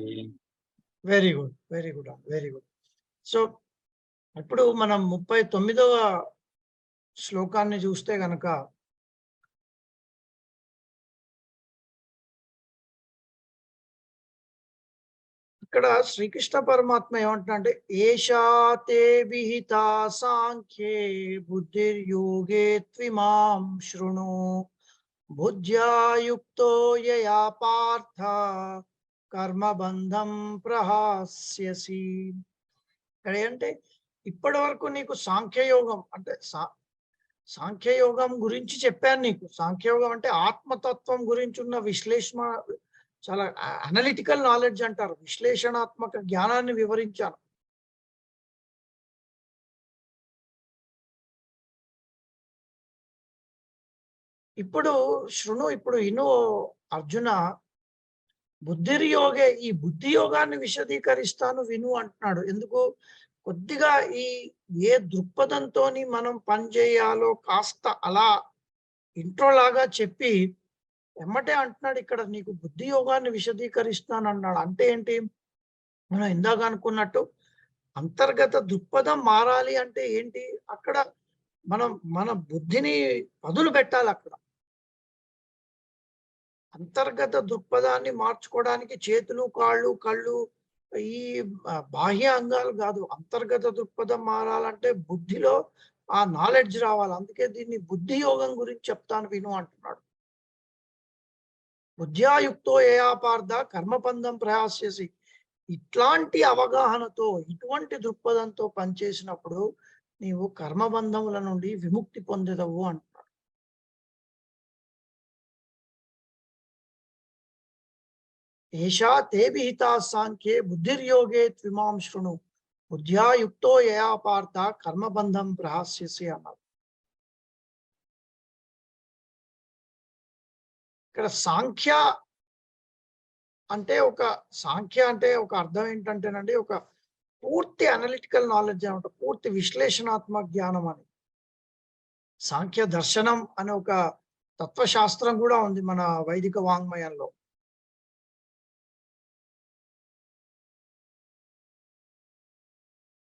[SPEAKER 1] Very good, very good, very good. So ఇప్పుడు మనం 39వ శ్లోకాన్ని చూస్తే గనక ఇక్కడ శ్రీకృష్ణ పరమాత్మ ఏమంటున్నాడంటే, ఏషాతే విహితా సాంఖ్యే బుద్ధిర్యోగే త్విమాం శృణు బుద్ధ్యా యుక్తో యయా పార్థ కర్మబంధం ప్రహాస్యసి. ఇక్కడ ఏంటంటే ఇప్పటి వరకు నీకు సాంఖ్యయోగం అంటే సాంఖ్యయోగం గురించి చెప్పాను నీకు. సాంఖ్యయోగం అంటే ఆత్మతత్వం గురించి ఉన్న విశ్లేషణ, చాలా అనలిటికల్ నాలెడ్జ్ అంటారు, విశ్లేషణాత్మక జ్ఞానాన్ని వివరించాను. ఇప్పుడు శృణు, ఇప్పుడు ఇను అర్జున, బుద్ధిర్యోగే, ఈ బుద్ధి యోగాన్ని విశదీకరిస్తాను విను అంటున్నాడు. ఎందుకు? కొద్దిగా ఏ దృక్పథంతో మనం పనిచేయాలో కాస్త అలా ఇంట్రో లాగా చెప్పి ఎమ్మటే అంటున్నాడు ఇక్కడ నీకు బుద్ధి యోగాన్ని విశదీకరిస్తాను అన్నాడు. అంటే ఏంటి? మనం ఇందాక అనుకున్నట్టు అంతర్గత దృక్పథం మారాలి అంటే ఏంటి? అక్కడ మనం మన బుద్ధిని పదులు పెట్టాలి అక్కడ. అంతర్గత దృక్పథాన్ని మార్చుకోవడానికి చేతులు, కాళ్ళు, కళ్ళు, ఈ బాహ్య అంగాలు కాదు. అంతర్గత దృక్పథం మారాలంటే బుద్ధిలో ఆ నాలెడ్జ్ రావాలి. అందుకే దీన్ని బుద్ధి యోగం గురించి చెప్తాను విను అంటున్నాడు. బుద్ధ్యాయుక్తో ఏయాపార్థ కర్మబంధం ప్రయాస్యసి. ఇట్లాంటి అవగాహనతో, ఇటువంటి దృక్పథంతో పనిచేసినప్పుడు నీవు కర్మబంధముల నుండి విముక్తి పొందెదవు అంటున్నాడు. ఏషా తే విహితా సాంఖ్యే బుద్ధిర్యోగే త్విమాం శృణు బుద్ధ్యాయుక్తో యయా పార్థ కర్మబంధం ప్రహాస్యసి అన్నారు. ఇక్కడ సాంఖ్య అంటే ఒక అర్థం ఏంటంటేనండి, ఒక పూర్తి అనలిటికల్ నాలెడ్జ్ అనమాట, పూర్తి విశ్లేషణాత్మక జ్ఞానం అని. సాంఖ్య దర్శనం అనే ఒక తత్వశాస్త్రం కూడా ఉంది మన వైదిక వాంగ్మయంలో.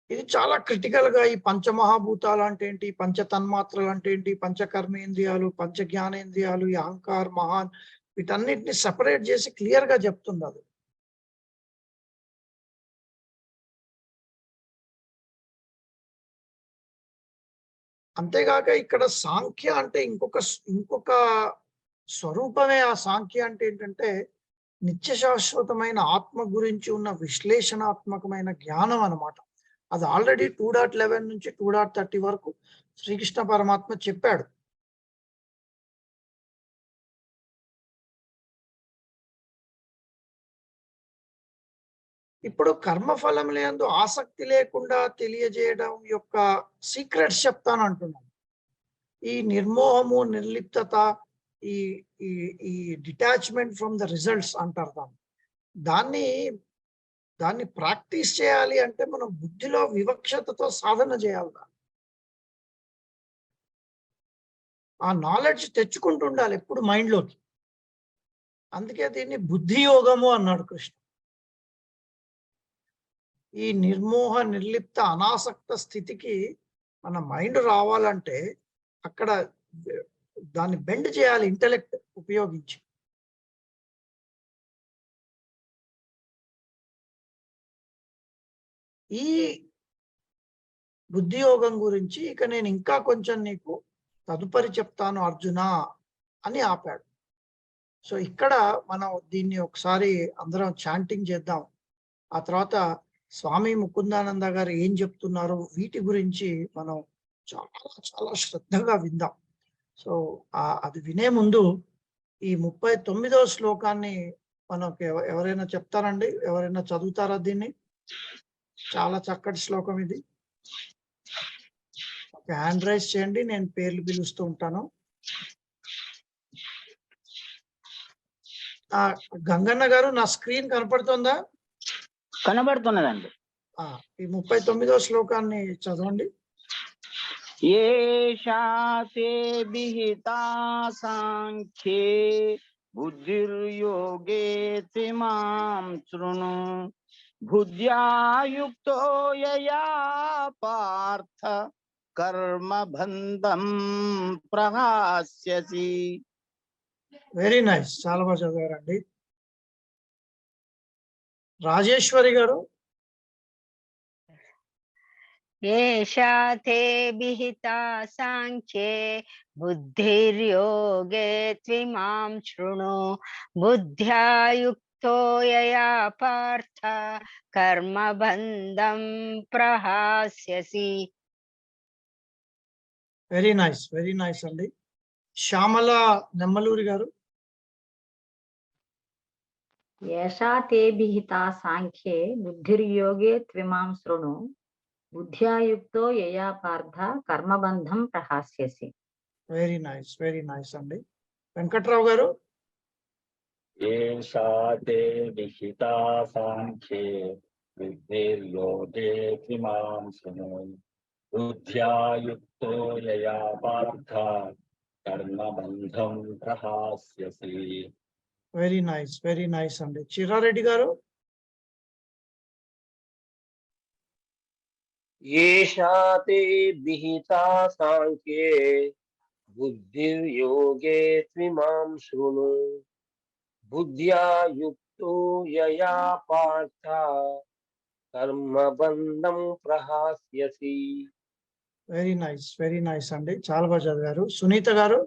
[SPEAKER 1] ఇది చాలా క్రిటికల్ గా ఈ పంచమహాభూతాలు అంటే ఏంటి, పంచ తన్మాత్రలు అంటే ఏంటి, పంచకర్మేంద్రియాలు, పంచ జ్ఞానేంద్రియాలు, ఈ అహంకార్, మహాన్, వీటన్నిటిని సెపరేట్ చేసి క్లియర్ గా చెప్తుంది అది. అంతేగాక ఇక్కడ సాంఖ్య అంటే ఇంకొక స్వరూపమే. ఆ సాంఖ్య అంటే ఏంటంటే నిత్య శాశ్వతమైన ఆత్మ గురించి ఉన్న విశ్లేషణాత్మకమైన జ్ఞానం అన్నమాట. అది ఆల్రెడీ 2.11 నుంచి 2.30 వరకు శ్రీకృష్ణ పరమాత్మ చెప్పాడు. ఇప్పుడు కర్మఫలములందు ఆసక్తి లేకుండా తెలియజేయడం యొక్క సీక్రెట్స్ చెప్తాను అంటున్నాను. ఈ నిర్మోహము, నిర్లిప్తత, ఈ ఈ ఈ డిటాచ్మెంట్ ఫ్రమ్ ద రిజల్ట్స్ అంటారు దాన్ని ప్రాక్టీస్ చేయాలి అంటే మనం బుద్ధిలో వివక్షతతో సాధన చేయాలి. ఆ నాలెడ్జ్ తెచ్చుకుంటూ ఉండాలి ఎప్పుడు మైండ్లోకి. అందుకే దీన్ని బుద్ధి యోగము అన్నాడు కృష్ణ. ఈ నిర్మోహ, నిర్లిప్త, అనాసక్త స్థితికి మన మైండ్ రావాలంటే అక్కడ దాన్ని బెండ్ చేయాలి ఇంటెలెక్ట్ ఉపయోగించి. ఈ బుద్ధి యోగం గురించి ఇక నేను ఇంకా కొంచెం నీకు తదుపరి చెప్తాను అర్జున అని ఆపాడు. సో ఇక్కడ మనం దీన్ని ఒకసారి అందరం చాంటింగ్ చేద్దాం. ఆ తర్వాత స్వామి ముకుందానంద గారు ఏం చెప్తున్నారు వీటి గురించి మనం చాలా చాలా శ్రద్ధగా విందాం. సో అది వినే ముందు ఈ 39వ శ్లోకాన్ని మనకు ఎవరైనా చెప్తారండి? ఎవరైనా చదువుతారా దీన్ని? చాలా చక్కటి శ్లోకం ఇది. హ్యాండ్ రైజ్ చేయండి, నేను పేర్లు పిలుస్తూ ఉంటాను. గంగన్న గారు, నా స్క్రీన్ కనపడుతుందా?
[SPEAKER 8] కనబడుతున్నదండి.
[SPEAKER 1] ఈ 39వ శ్లోకాన్ని చదవండి.
[SPEAKER 8] ఏషాతే విహితా సాంఖ్యే బుద్ధిర్యోగే త్విమాం శృణు బుద్ధ్యాయుక్తో యయా పార్థ కర్మబంధం ప్రహాస్యసి.
[SPEAKER 1] వెరీ నైస్, చాలా బాగా చదివారండి. రాజేశ్వరి గారు.
[SPEAKER 7] ఏషా తే విహితా సాంఖ్యే బుద్ధిర్యోగే త్విమాం శృణు బుద్ధ్యాయుక్తో యయా పార్థ కర్మబంధం ప్రహాస్యసి.
[SPEAKER 1] వెరీ నైస్ అండి. శ్యామల నెమ్మలూరి గారు.
[SPEAKER 3] ఏషా తే విహితా సాంఖ్యే బుద్ధిర్యోగే త్విమాం శృణు బుద్ధ్యాయుక్తో యయా పార్థ కర్మబంధం ప్రహాస్యసి.
[SPEAKER 1] వెరీ నైస్ అండి. వెంకట్రావు గారు.
[SPEAKER 10] ఏషా తే విహితా సాంఖ్యే బుద్ధిర్యోగే త్విమాం శృణు బుద్ధ్యాయుక్తో యయా పార్థ कर्मबन्धं प्रहास्यसि.
[SPEAKER 1] వెరీ నైస్ అండి. చిరారెడ్డి గారు.
[SPEAKER 4] येषा ते विहिता साङ्ख्ये बुद्धिर्योगे त्विमां शृणु बुद्ध्या युक्तो यया पार्थ कर्मबन्धं प्रहास्यसि.
[SPEAKER 1] వెరీ నైస్ అండి. చాలా బాగా చదివారు. సునీత గారు.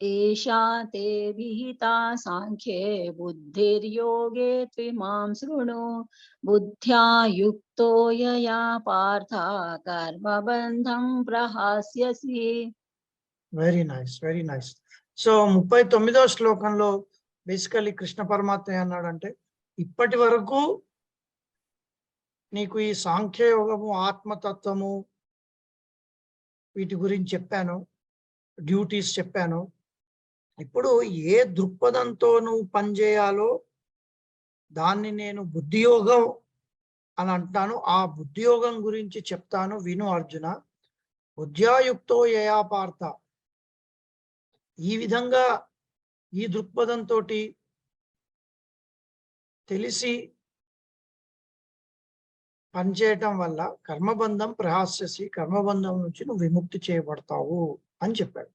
[SPEAKER 9] एषा ते विहिता साङ्ख्ये बुद्धिर्योगे त्विमां शृणु बुद्ध्या युक्तो यया पार्थ कर्मबन्धं प्रहास्यसि.
[SPEAKER 1] Very nice. సో 39వ శ్లోకంలో బేసికలీ కృష్ణ పరమాత్మ అన్నాడంటే, ఇప్పటి వరకు నీకు ఈ సాంఖ్యయోగము, ఆత్మతత్వము వీటి గురించి చెప్పాను, డ్యూటీస్ చెప్పాను. ఇప్పుడు ఏ దృక్పథంతో నువ్వు పనిచేయాలో దాన్ని నేను బుద్ధియోగం అని అంటాను. ఆ బుద్ధియోగం గురించి చెప్తాను, విను అర్జున. బుద్ధ్యాయుక్తో యయా పార్థ, ఈ విధంగా ఈ దృక్పథంతో తెలిసి పనిచేయటం వల్ల కర్మబంధం ప్రహాస్యసి, కర్మబంధం నుంచి నువ్వు విముక్తి చేయబడతావు అని చెప్పాడు.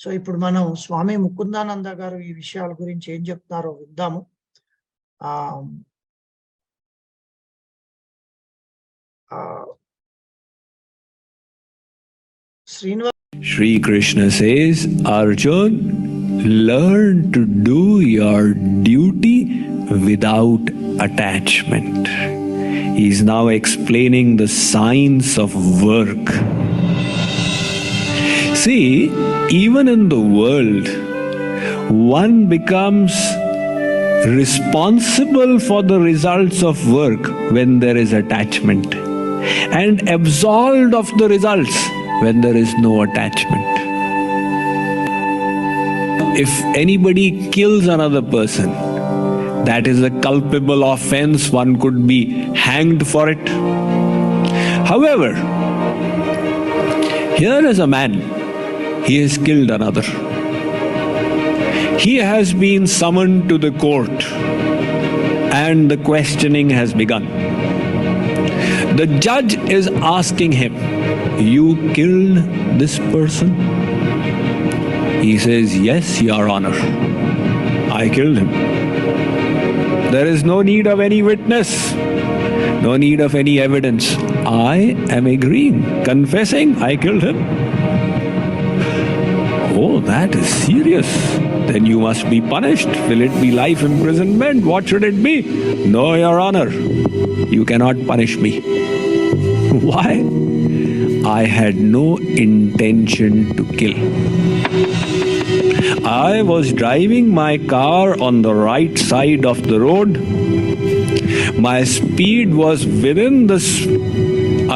[SPEAKER 1] సో ఇప్పుడు మనం స్వామి ముకుందానంద గారు ఈ విషయాల గురించి ఏం చెప్తున్నారో విద్దాము. Srinivas.
[SPEAKER 11] Shri Krishna says, Arjun, learn to do your duty without attachment. He is now explaining the science of work. See, even in the world, one becomes responsible for the results of work when there is attachment, and absolved of the results when there is no attachment. If anybody kills another person, that is a culpable offense, one could be hanged for it. However, here is a man, he has killed another. He has been summoned to the court and the questioning has begun. The judge is asking him, you killed this person? He says, yes, Your Honor, I killed him. There is no need of any witness, no need of any evidence. I am agreeing, confessing, I killed him. Oh, that is serious. Then you must be punished. Will it be life imprisonment? What should it be? No, Your Honor, you cannot punish me. Why? I had no intention to kill. I was driving my car on the right side of the road. My speed was within the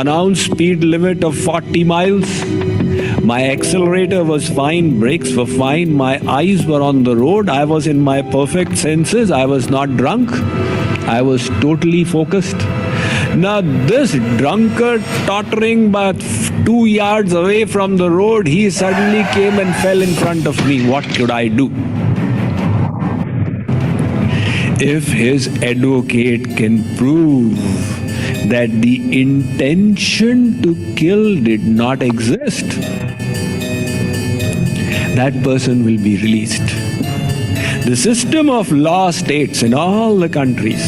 [SPEAKER 11] announced speed limit of 40 miles. My accelerator was fine, brakes were fine, my eyes were on the road, I was in my perfect senses, I was not drunk, I was totally focused. Now this drunkard tottering but 2 yards away from the road, he suddenly came and fell in front of me. What should I do? If his advocate can prove that the intention to kill did not exist, that person will be released. The system of law states in all the countries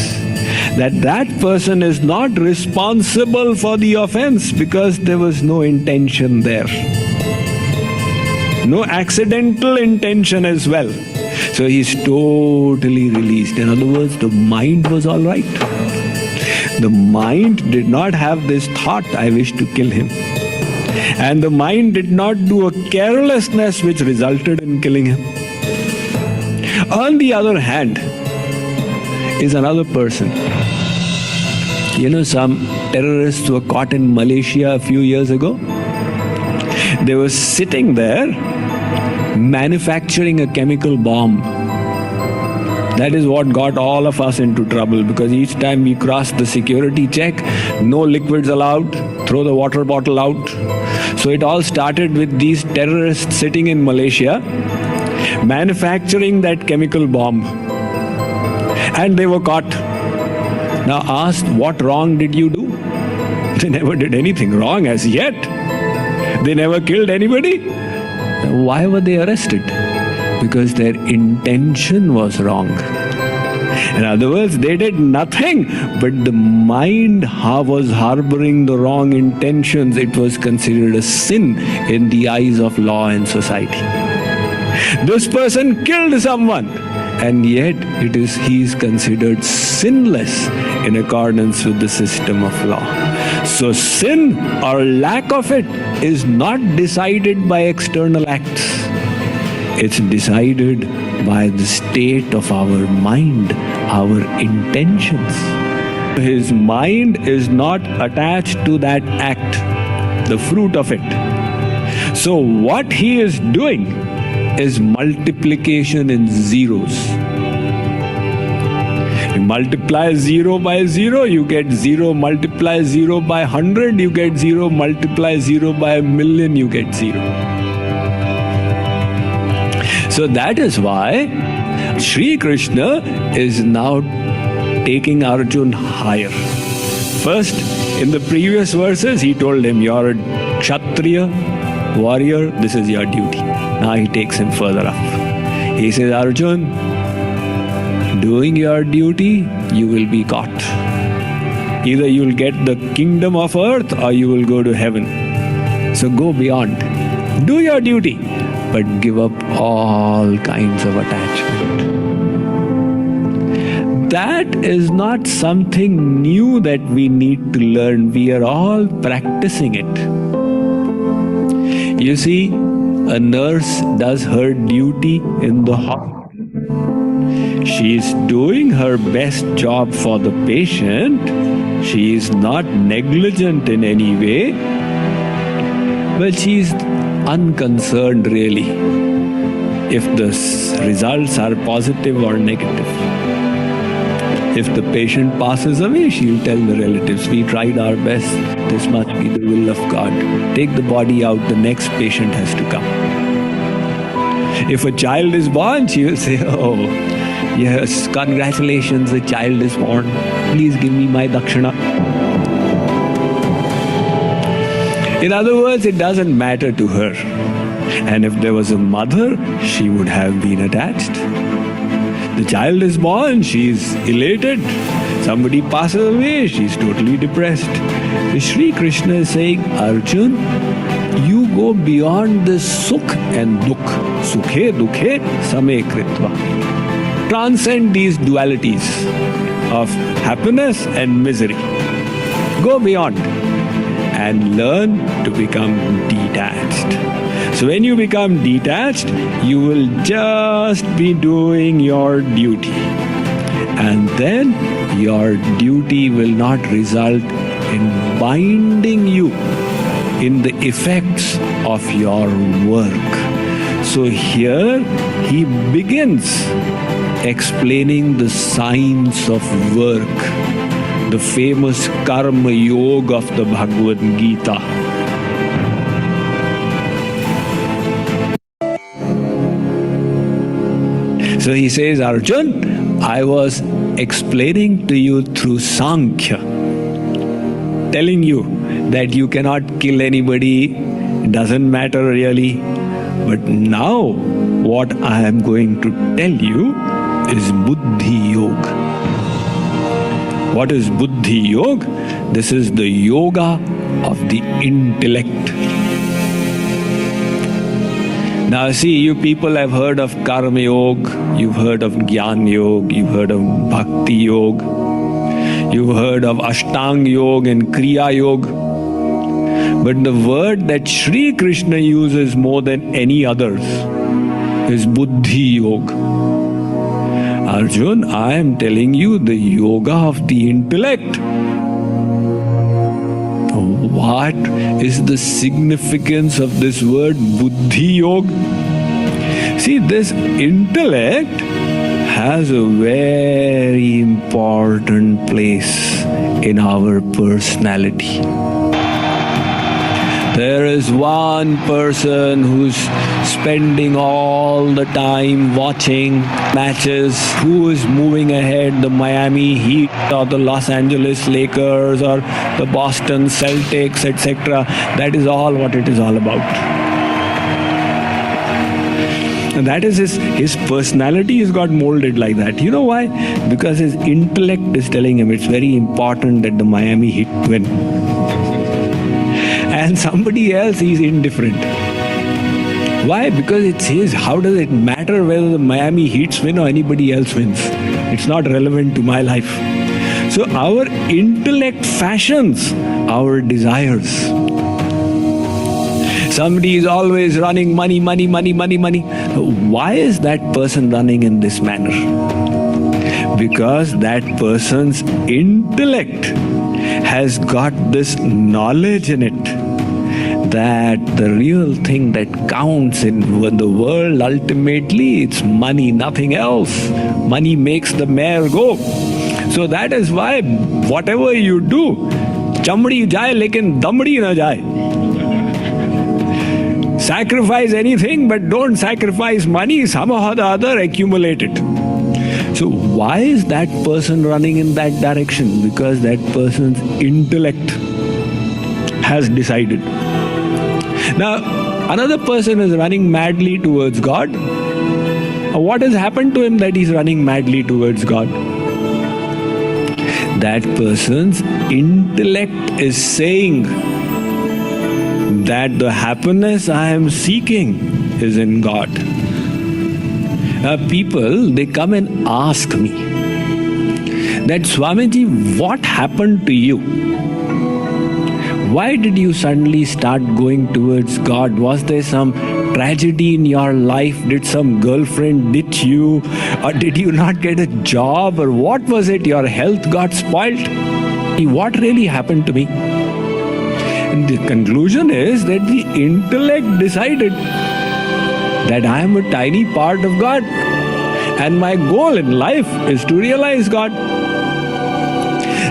[SPEAKER 11] that person is not responsible for the offense because there was no intention there. No accidental intention as well. So he's totally released. In other words, the mind was all right. The mind did not have this thought, I wish to kill him. And the mind did not do a carelessness which resulted in killing him. On the other hand, is another person. You know, some terrorists were caught in Malaysia a few years ago. They were sitting there manufacturing a chemical bomb. That is what got all of us into trouble, because each time we crossed the security check, no liquids allowed, throw the water bottle out. So it all started with these terrorists sitting in Malaysia, manufacturing that chemical bomb. And they were caught. Now asked, what wrong did you do? They never did anything wrong as yet. They never killed anybody. Why were they arrested? Because their intention was wrong. In other words, they did nothing, but the mind was harboring the wrong intentions. It was considered a sin in the eyes of law and society. This person killed someone, and yet he is considered sinless in accordance with the system of law. So sin or lack of it is not decided by external acts. It's decided by the state of our mind, our intentions. His mind is not attached to that act, the fruit of it. So what he is doing is multiplication in zeros. You multiply 0 by 0, you get 0. Multiply 0 by 100, you get 0. Multiply 0 by a million, you get 0. So that is why Sri Krishna is now taking Arjuna higher. First, in the previous verses, he told him, you're a Kshatriya, warrior, this is your duty. Now he takes him further up. He says, Arjuna, doing your duty, you will be caught. Either you will get the kingdom of earth or you will go to heaven. So go beyond. Do your duty, but give up all kinds of attachment. That is not something new that we need to learn. We are all practicing it. You see, a nurse does her duty in the hospital. She is doing her best job for the patient. She is not negligent in any way, but she is unconcerned really if the results are positive or negative. If the patient passes away, she will tell the relatives, we tried our best, this must be the will of God. Take the body out, the next patient has to come. If a child is born, she will say, oh, yes, congratulations, the child is born. Please give me my dakshina. In other words, it doesn't matter to her. And if there was a mother, she would have been attached. The child is born, she is elated. Somebody passes away, she is totally depressed. Sri Krishna is saying, Arjun, you go beyond this sukh and dukh. Sukhe dukhe same kritva. Transcend these dualities of happiness and misery. Go beyond and learn to become detached. So when you become detached, you will just be doing your duty. And then your duty will not result in binding you in the effects of your work. So here he begins explaining the science of work, the famous karma yoga of the Bhagavad Gita. So he says, Arjun, I was explaining to you through Sankhya, telling you that you cannot kill anybody, it doesn't matter really. But now what I am going to tell you is Buddhi Yoga. What is Buddhi Yoga? This is the yoga of the intellect. Now see, you people have heard of Karma Yoga, you've heard of Jnana Yoga, you've heard of Bhakti Yoga, you've heard of Ashtanga Yoga and Kriya Yoga. But the word that Sri Krishna uses more than any others is Buddhi Yoga. Arjun, I am telling you the yoga of the intellect. What is the significance of this word Buddhi Yoga? See, this intellect has a very important place in our personality. There is one person who's spending all the time watching matches, who is moving ahead, the Miami Heat or the Los Angeles Lakers or the Boston Celtics, etc. That is all what it is all about. And that is his personality has got molded like that. You know why? Because his intellect is telling him it's very important that the Miami Heat win. And somebody else is indifferent. Why? Because it's his. How does it matter whether the Miami Heats win or anybody else wins? It's not relevant to my life. So our intellect fashions our desires. Somebody is always running money. Why is that person running in this manner? Because that person's intellect has got this knowledge in it that the real thing that counts in the world, ultimately, it's money, nothing else. Money makes the mare go. So that is why whatever you do, chamdi jaye lekin damdi na jaye. Sacrifice anything, but don't sacrifice money. Somehow or the other, accumulate it. So why is that person running in that direction? Because that person's intellect has decided. Now, another person is running madly towards God. What has happened to him that he's running madly towards God? That person's intellect is saying that the happiness I am seeking is in God. People, they come and ask me that, Swamiji, what happened to you? Why did you suddenly start going towards God? Was there some tragedy in your life? Did some girlfriend ditch you? Or did you not get a job? Or what was it? Your health got spoiled? What really happened to me? And the conclusion is that the intellect decided that I am a tiny part of God and my goal in life is to realize God.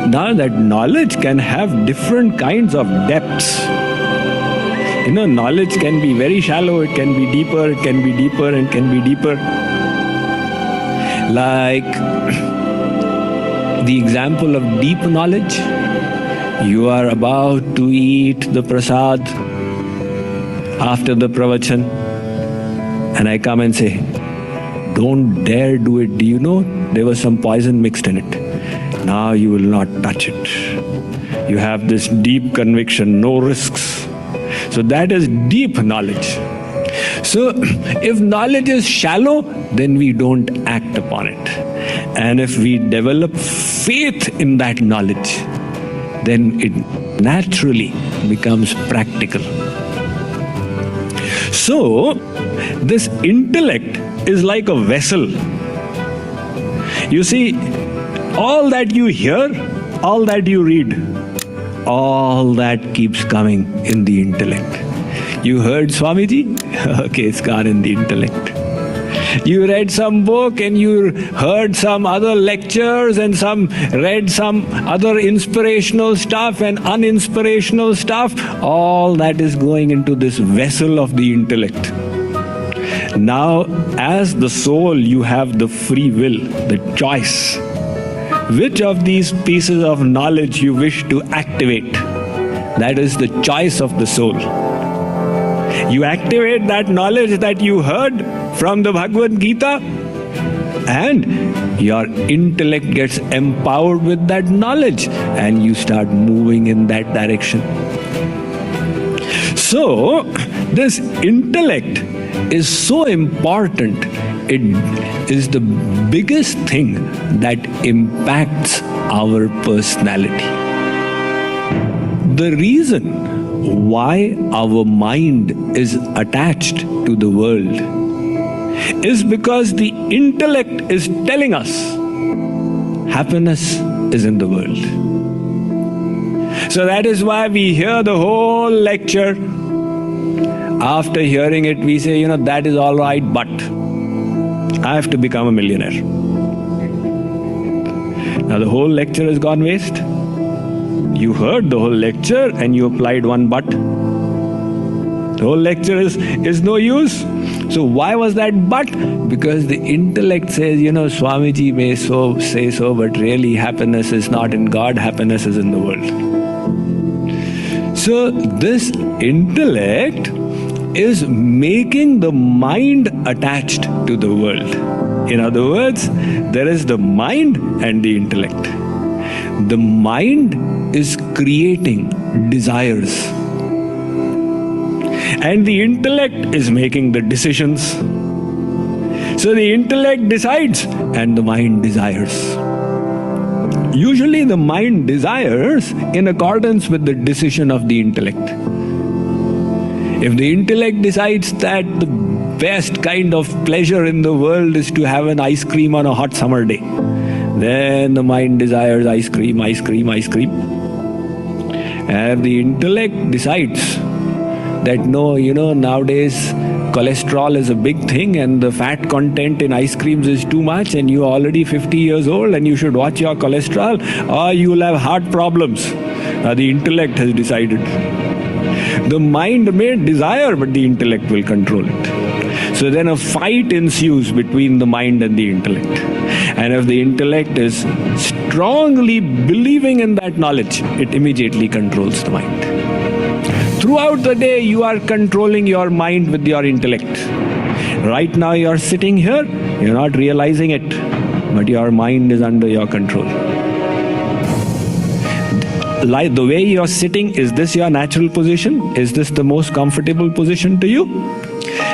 [SPEAKER 11] Now that knowledge can have different kinds of depths. You know, knowledge can be very shallow, it can be deeper, it can be deeper, and can be deeper. Like the example of deep knowledge. You are about to eat the prasad after the pravachan, and I come and say, don't dare do it. Do you know there was some poison mixed in it? Now you will not touch it. You have this deep conviction, no risks. So that is deep knowledge. So if knowledge is shallow, then we don't act upon it. And if we develop faith in that knowledge, then it naturally becomes practical. So this intellect is like a vessel. You see, all that you hear, all that you read, all that keeps coming in the intellect. You heard Swamiji? Okay, it's gone in the intellect. You read some book and you heard some other lectures and read some other inspirational stuff and uninspirational stuff. All that is going into this vessel of the intellect. Now, as the soul, you have the free will, the choice. Which of these pieces of knowledge you wish to activate? That is the choice of the soul. You activate that knowledge that you heard from the Bhagavad Gita, and your intellect gets empowered with that knowledge, and you start moving in that direction. So, this intellect is so important. It is the biggest thing that impacts our personality. The reason why our mind is attached to the world is because the intellect is telling us happiness is in the world. So that is why we hear the whole lecture. After hearing it, we say, that is all right, but I have to become a millionaire. Now the whole lecture has gone waste. You heard the whole lecture and you applied one but. The whole lecture is no use. So why was that but? Because the intellect says, Swamiji may say so, but really happiness is not in God, happiness is in the world. So this intellect is making the mind attached to the world. In other words, there is the mind and the intellect. The mind is creating desires, and the intellect is making the decisions. So the intellect decides and the mind desires. Usually the mind desires in accordance with the decision of the intellect. If the intellect decides that the best kind of pleasure in the world is to have an ice cream on a hot summer day, then the mind desires ice cream, ice cream, ice cream. And if the intellect decides that no, nowadays cholesterol is a big thing and the fat content in ice creams is too much and you're already 50 years old and you should watch your cholesterol or you will have heart problems. The intellect has decided. The mind may desire, but the intellect will control it. So then a fight ensues between the mind and the intellect. And if the intellect is strongly believing in that knowledge, it immediately controls the mind. Throughout the day, you are controlling your mind with your intellect. Right now, you are sitting here, you're not realizing it, but your mind is under your control. Like the way you're sitting, is this your natural position? Is this the most comfortable position to you?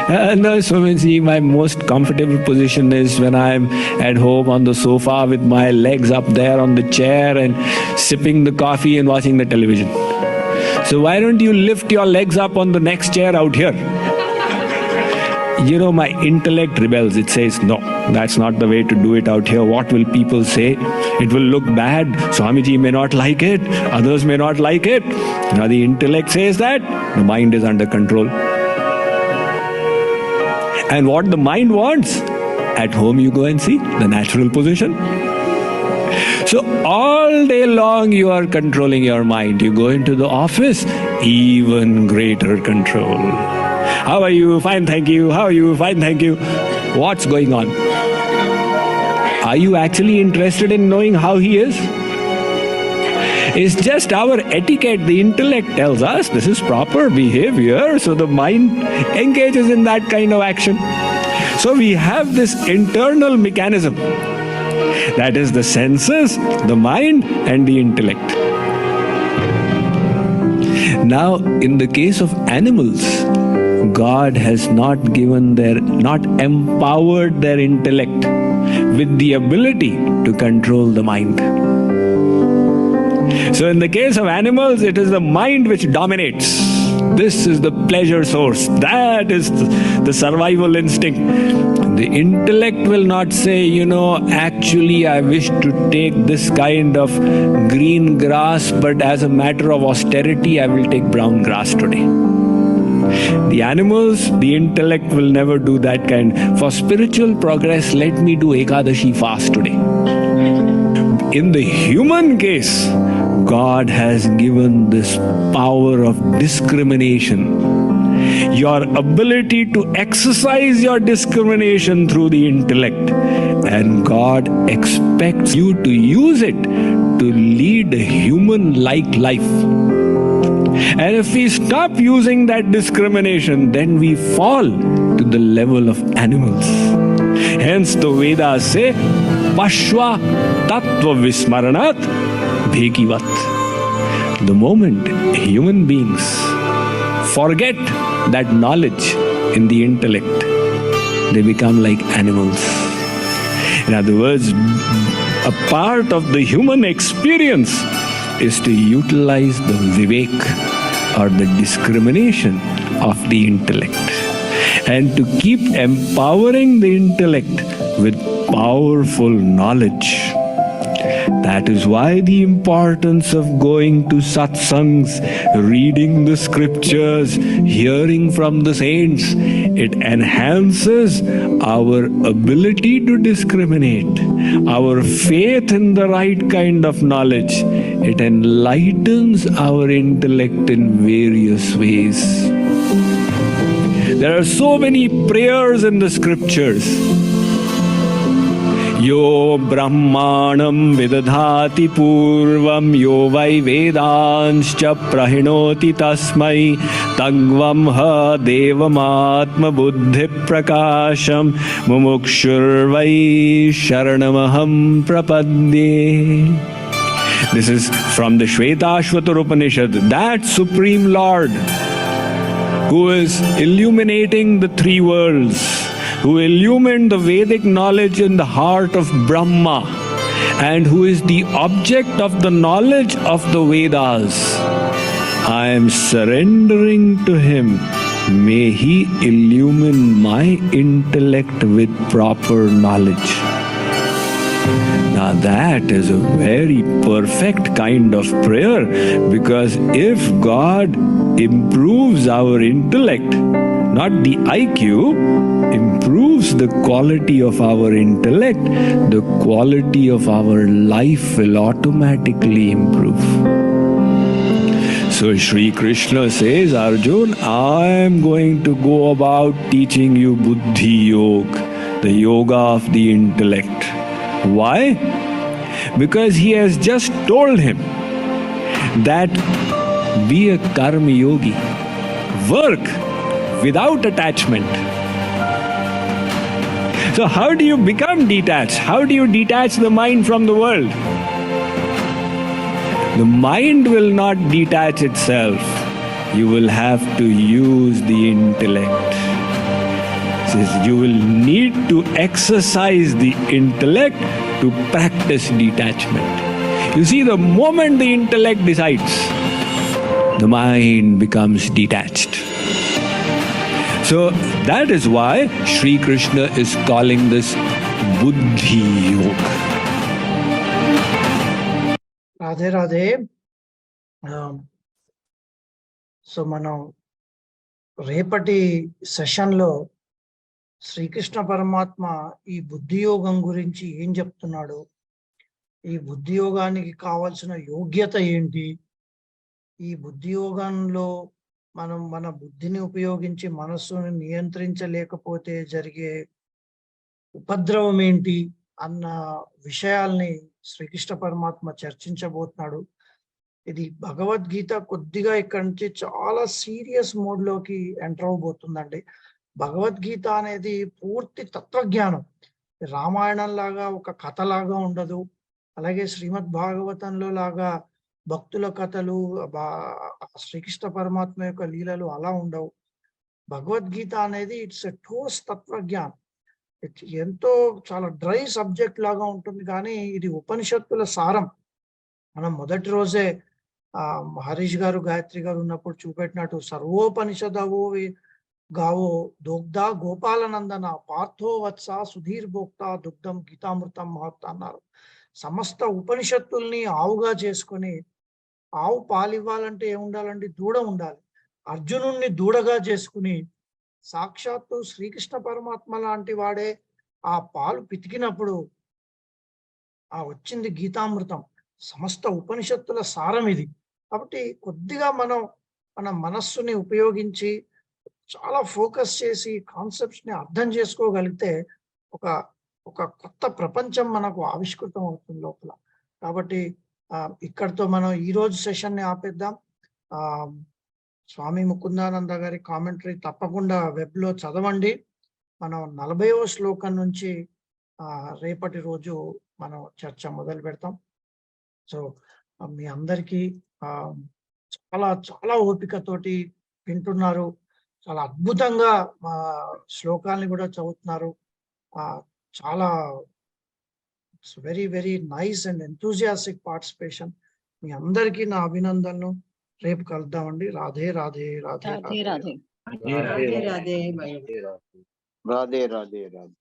[SPEAKER 11] No, Swamiji, my most comfortable position is when I'm at home on the sofa with my legs up there on the chair and sipping the coffee and watching the television. So why don't you lift your legs up on the next chair out here? My intellect rebels. It says, no, that's not the way to do it out here. What will people say? It will look bad. Swamiji may not like it. Others may not like it. Now the intellect says that. The mind is under control. And what the mind wants, at home you go and see the natural position. So all day long you are controlling your mind. You go into the office, even greater control. How are you? Fine, thank you. How are you? Fine, thank you. What's going on? Are you actually interested in knowing how he is? It's just our etiquette. The intellect tells us this is proper behavior, so the mind engages in that kind of action. So we have this internal mechanism. That is the senses, the mind, and the intellect. Now, in the case of animals, God has not empowered their intellect with the ability to control the mind. So in the case of animals, it is the mind which dominates. This is the pleasure source. That is the survival instinct. The intellect will not say, actually I wish to take this kind of green grass, but as a matter of austerity, I will take brown grass today. The animals, the intellect will never do that kind. For spiritual progress, let me do Ekadashi fast today. In the human case, God has given this power of discrimination, your ability to exercise your discrimination through the intellect, and God expects you to use it to lead a human-like life. And if we stop using that discrimination, then we fall to the level of animals. Hence the Vedas say, Pashva Tattva Vismaranat Bhekivat. The moment human beings forget that knowledge in the intellect, they become like animals. In other words, a part of the human experience is to utilize the vivek or the discrimination of the intellect, and to keep empowering the intellect with powerful knowledge. That is why the importance of going to satsangs, reading the scriptures, hearing from the saints. It enhances our ability to discriminate, our faith in the right kind of knowledge. It enlightens our intellect in various ways. There are so many prayers in the scriptures. Yo brahmanam vidadhati purvam yo vai vedanscha prahinoti tasmai tagvam ha devamatma buddhi prakasham mumukshur vai sharanamaham prapadye. This is from the Shvetashvatar Upanishad, that Supreme Lord who is illuminating the three worlds, who illumined the Vedic knowledge in the heart of Brahma, and who is the object of the knowledge of the Vedas. I am surrendering to him. May he illumine my intellect with proper knowledge. Now that is a very perfect kind of prayer, because if God improves our intellect, not the IQ, improves the quality of our intellect, the quality of our life will automatically improve. So Sri Krishna says, Arjun, I am going to go about teaching you Buddhi Yoga, the yoga of the intellect. Why? Because he has just told him that be a karma yogi, work without attachment. So how do you become detached? How do you detach the mind from the world? The mind will not detach itself. You will have to use the intellect. Says you will need to exercise the intellect to practice detachment. You see, the moment the intellect decides, the mind becomes detached. So that is why Sri Krishna is calling this Buddhi Yoga.
[SPEAKER 1] Radhe Radhe. So మనం రేపటి సెషన్లో శ్రీకృష్ణ పరమాత్మ ఈ బుద్ధి యోగం గురించి ఏం చెప్తున్నాడు, ఈ బుద్ధి యోగానికి కావాల్సిన యోగ్యత ఏంటి, ఈ బుద్ధి యోగంలో మనం మన బుద్ధిని ఉపయోగించి మనస్సుని నియంత్రించలేకపోతే జరిగే ఉపద్రవం ఏంటి అన్న విషయాల్ని శ్రీకృష్ణ పరమాత్మ చర్చించబోతున్నాడు. ఇది భగవద్గీత కొద్దిగా ఇక్కడి నుంచి చాలా సీరియస్ మోడ్లోకి ఎంటర్ అవబోతుందండి. భగవద్గీత అనేది పూర్తి తత్వజ్ఞానం. రామాయణం లాగా ఒక కథలాగా ఉండదు, అలాగే శ్రీమద్ భాగవతంలో లాగా భక్తుల కథలు, శ్రీకృష్ణ పరమాత్మ యొక్క లీలలు అలా ఉండవు. భగవద్గీత అనేది ఇట్స్ ఎ ఠోస్ తత్వజ్ఞానం. ఎంతో చాలా డ్రై సబ్జెక్ట్ లాగా ఉంటుంది, కానీ ఇది ఉపనిషత్తుల సారం. మనం మొదటి రోజే హరీష్ గారు, గాయత్రి గారు ఉన్నప్పుడు చూపెట్టినట్టు సర్వోపనిషదవో గావో దోగ్ధా గోపాలనందన పార్థో వత్స సుధీర్ భోక్త దుగ్ధం గీతామృతం మహత్ అన్నారు. సమస్త ఉపనిషత్తుల్ని ఆవుగా చేసుకొని, ఆవు పాలివ్వాలంటే ఏముండాలండి? దూడ ఉండాలి. అర్జునుణ్ణి దూడగా చేసుకుని సాక్షాత్తు శ్రీకృష్ణ పరమాత్మ లాంటి వాడే ఆ పాలు పితికినప్పుడు ఆ వచ్చింది గీతామృతం. సమస్త ఉపనిషత్తుల సారం ఇది. కాబట్టి కొద్దిగా మనం మన మనస్సుని ఉపయోగించి చాలా ఫోకస్ చేసి కాన్సెప్ట్స్ ని అర్థం చేసుకోగలిగితే ఒక ఒక కొత్త ప్రపంచం మనకు ఆవిష్కృతం అవుతుంది లోపల. కాబట్టి ఇక్కడితో మనం ఈ రోజు సెషన్ ని ఆపేద్దాం. స్వామి ముకుందానంద గారి కామెంటరీ తప్పకుండా వెబ్ లో చదవండి. మనం 40వ శ్లోకం నుంచి రేపటి రోజు మనం చర్చ మొదలు పెడతాం. సో మీ అందరికీ చాలా చాలా ఓపికతోటి వింటున్నారు, చాలా అద్భుతంగా శ్లోకాల్ని కూడా చదువుతున్నారు. చాలా very very nice and enthusiastic participation. మీ అందరికీ నా అభినందనలు. రేపు కలుద్దామండి. రాధే రాధే రాధే
[SPEAKER 9] రాధే రాధే
[SPEAKER 5] రాధే రాధే రాధే రాధే.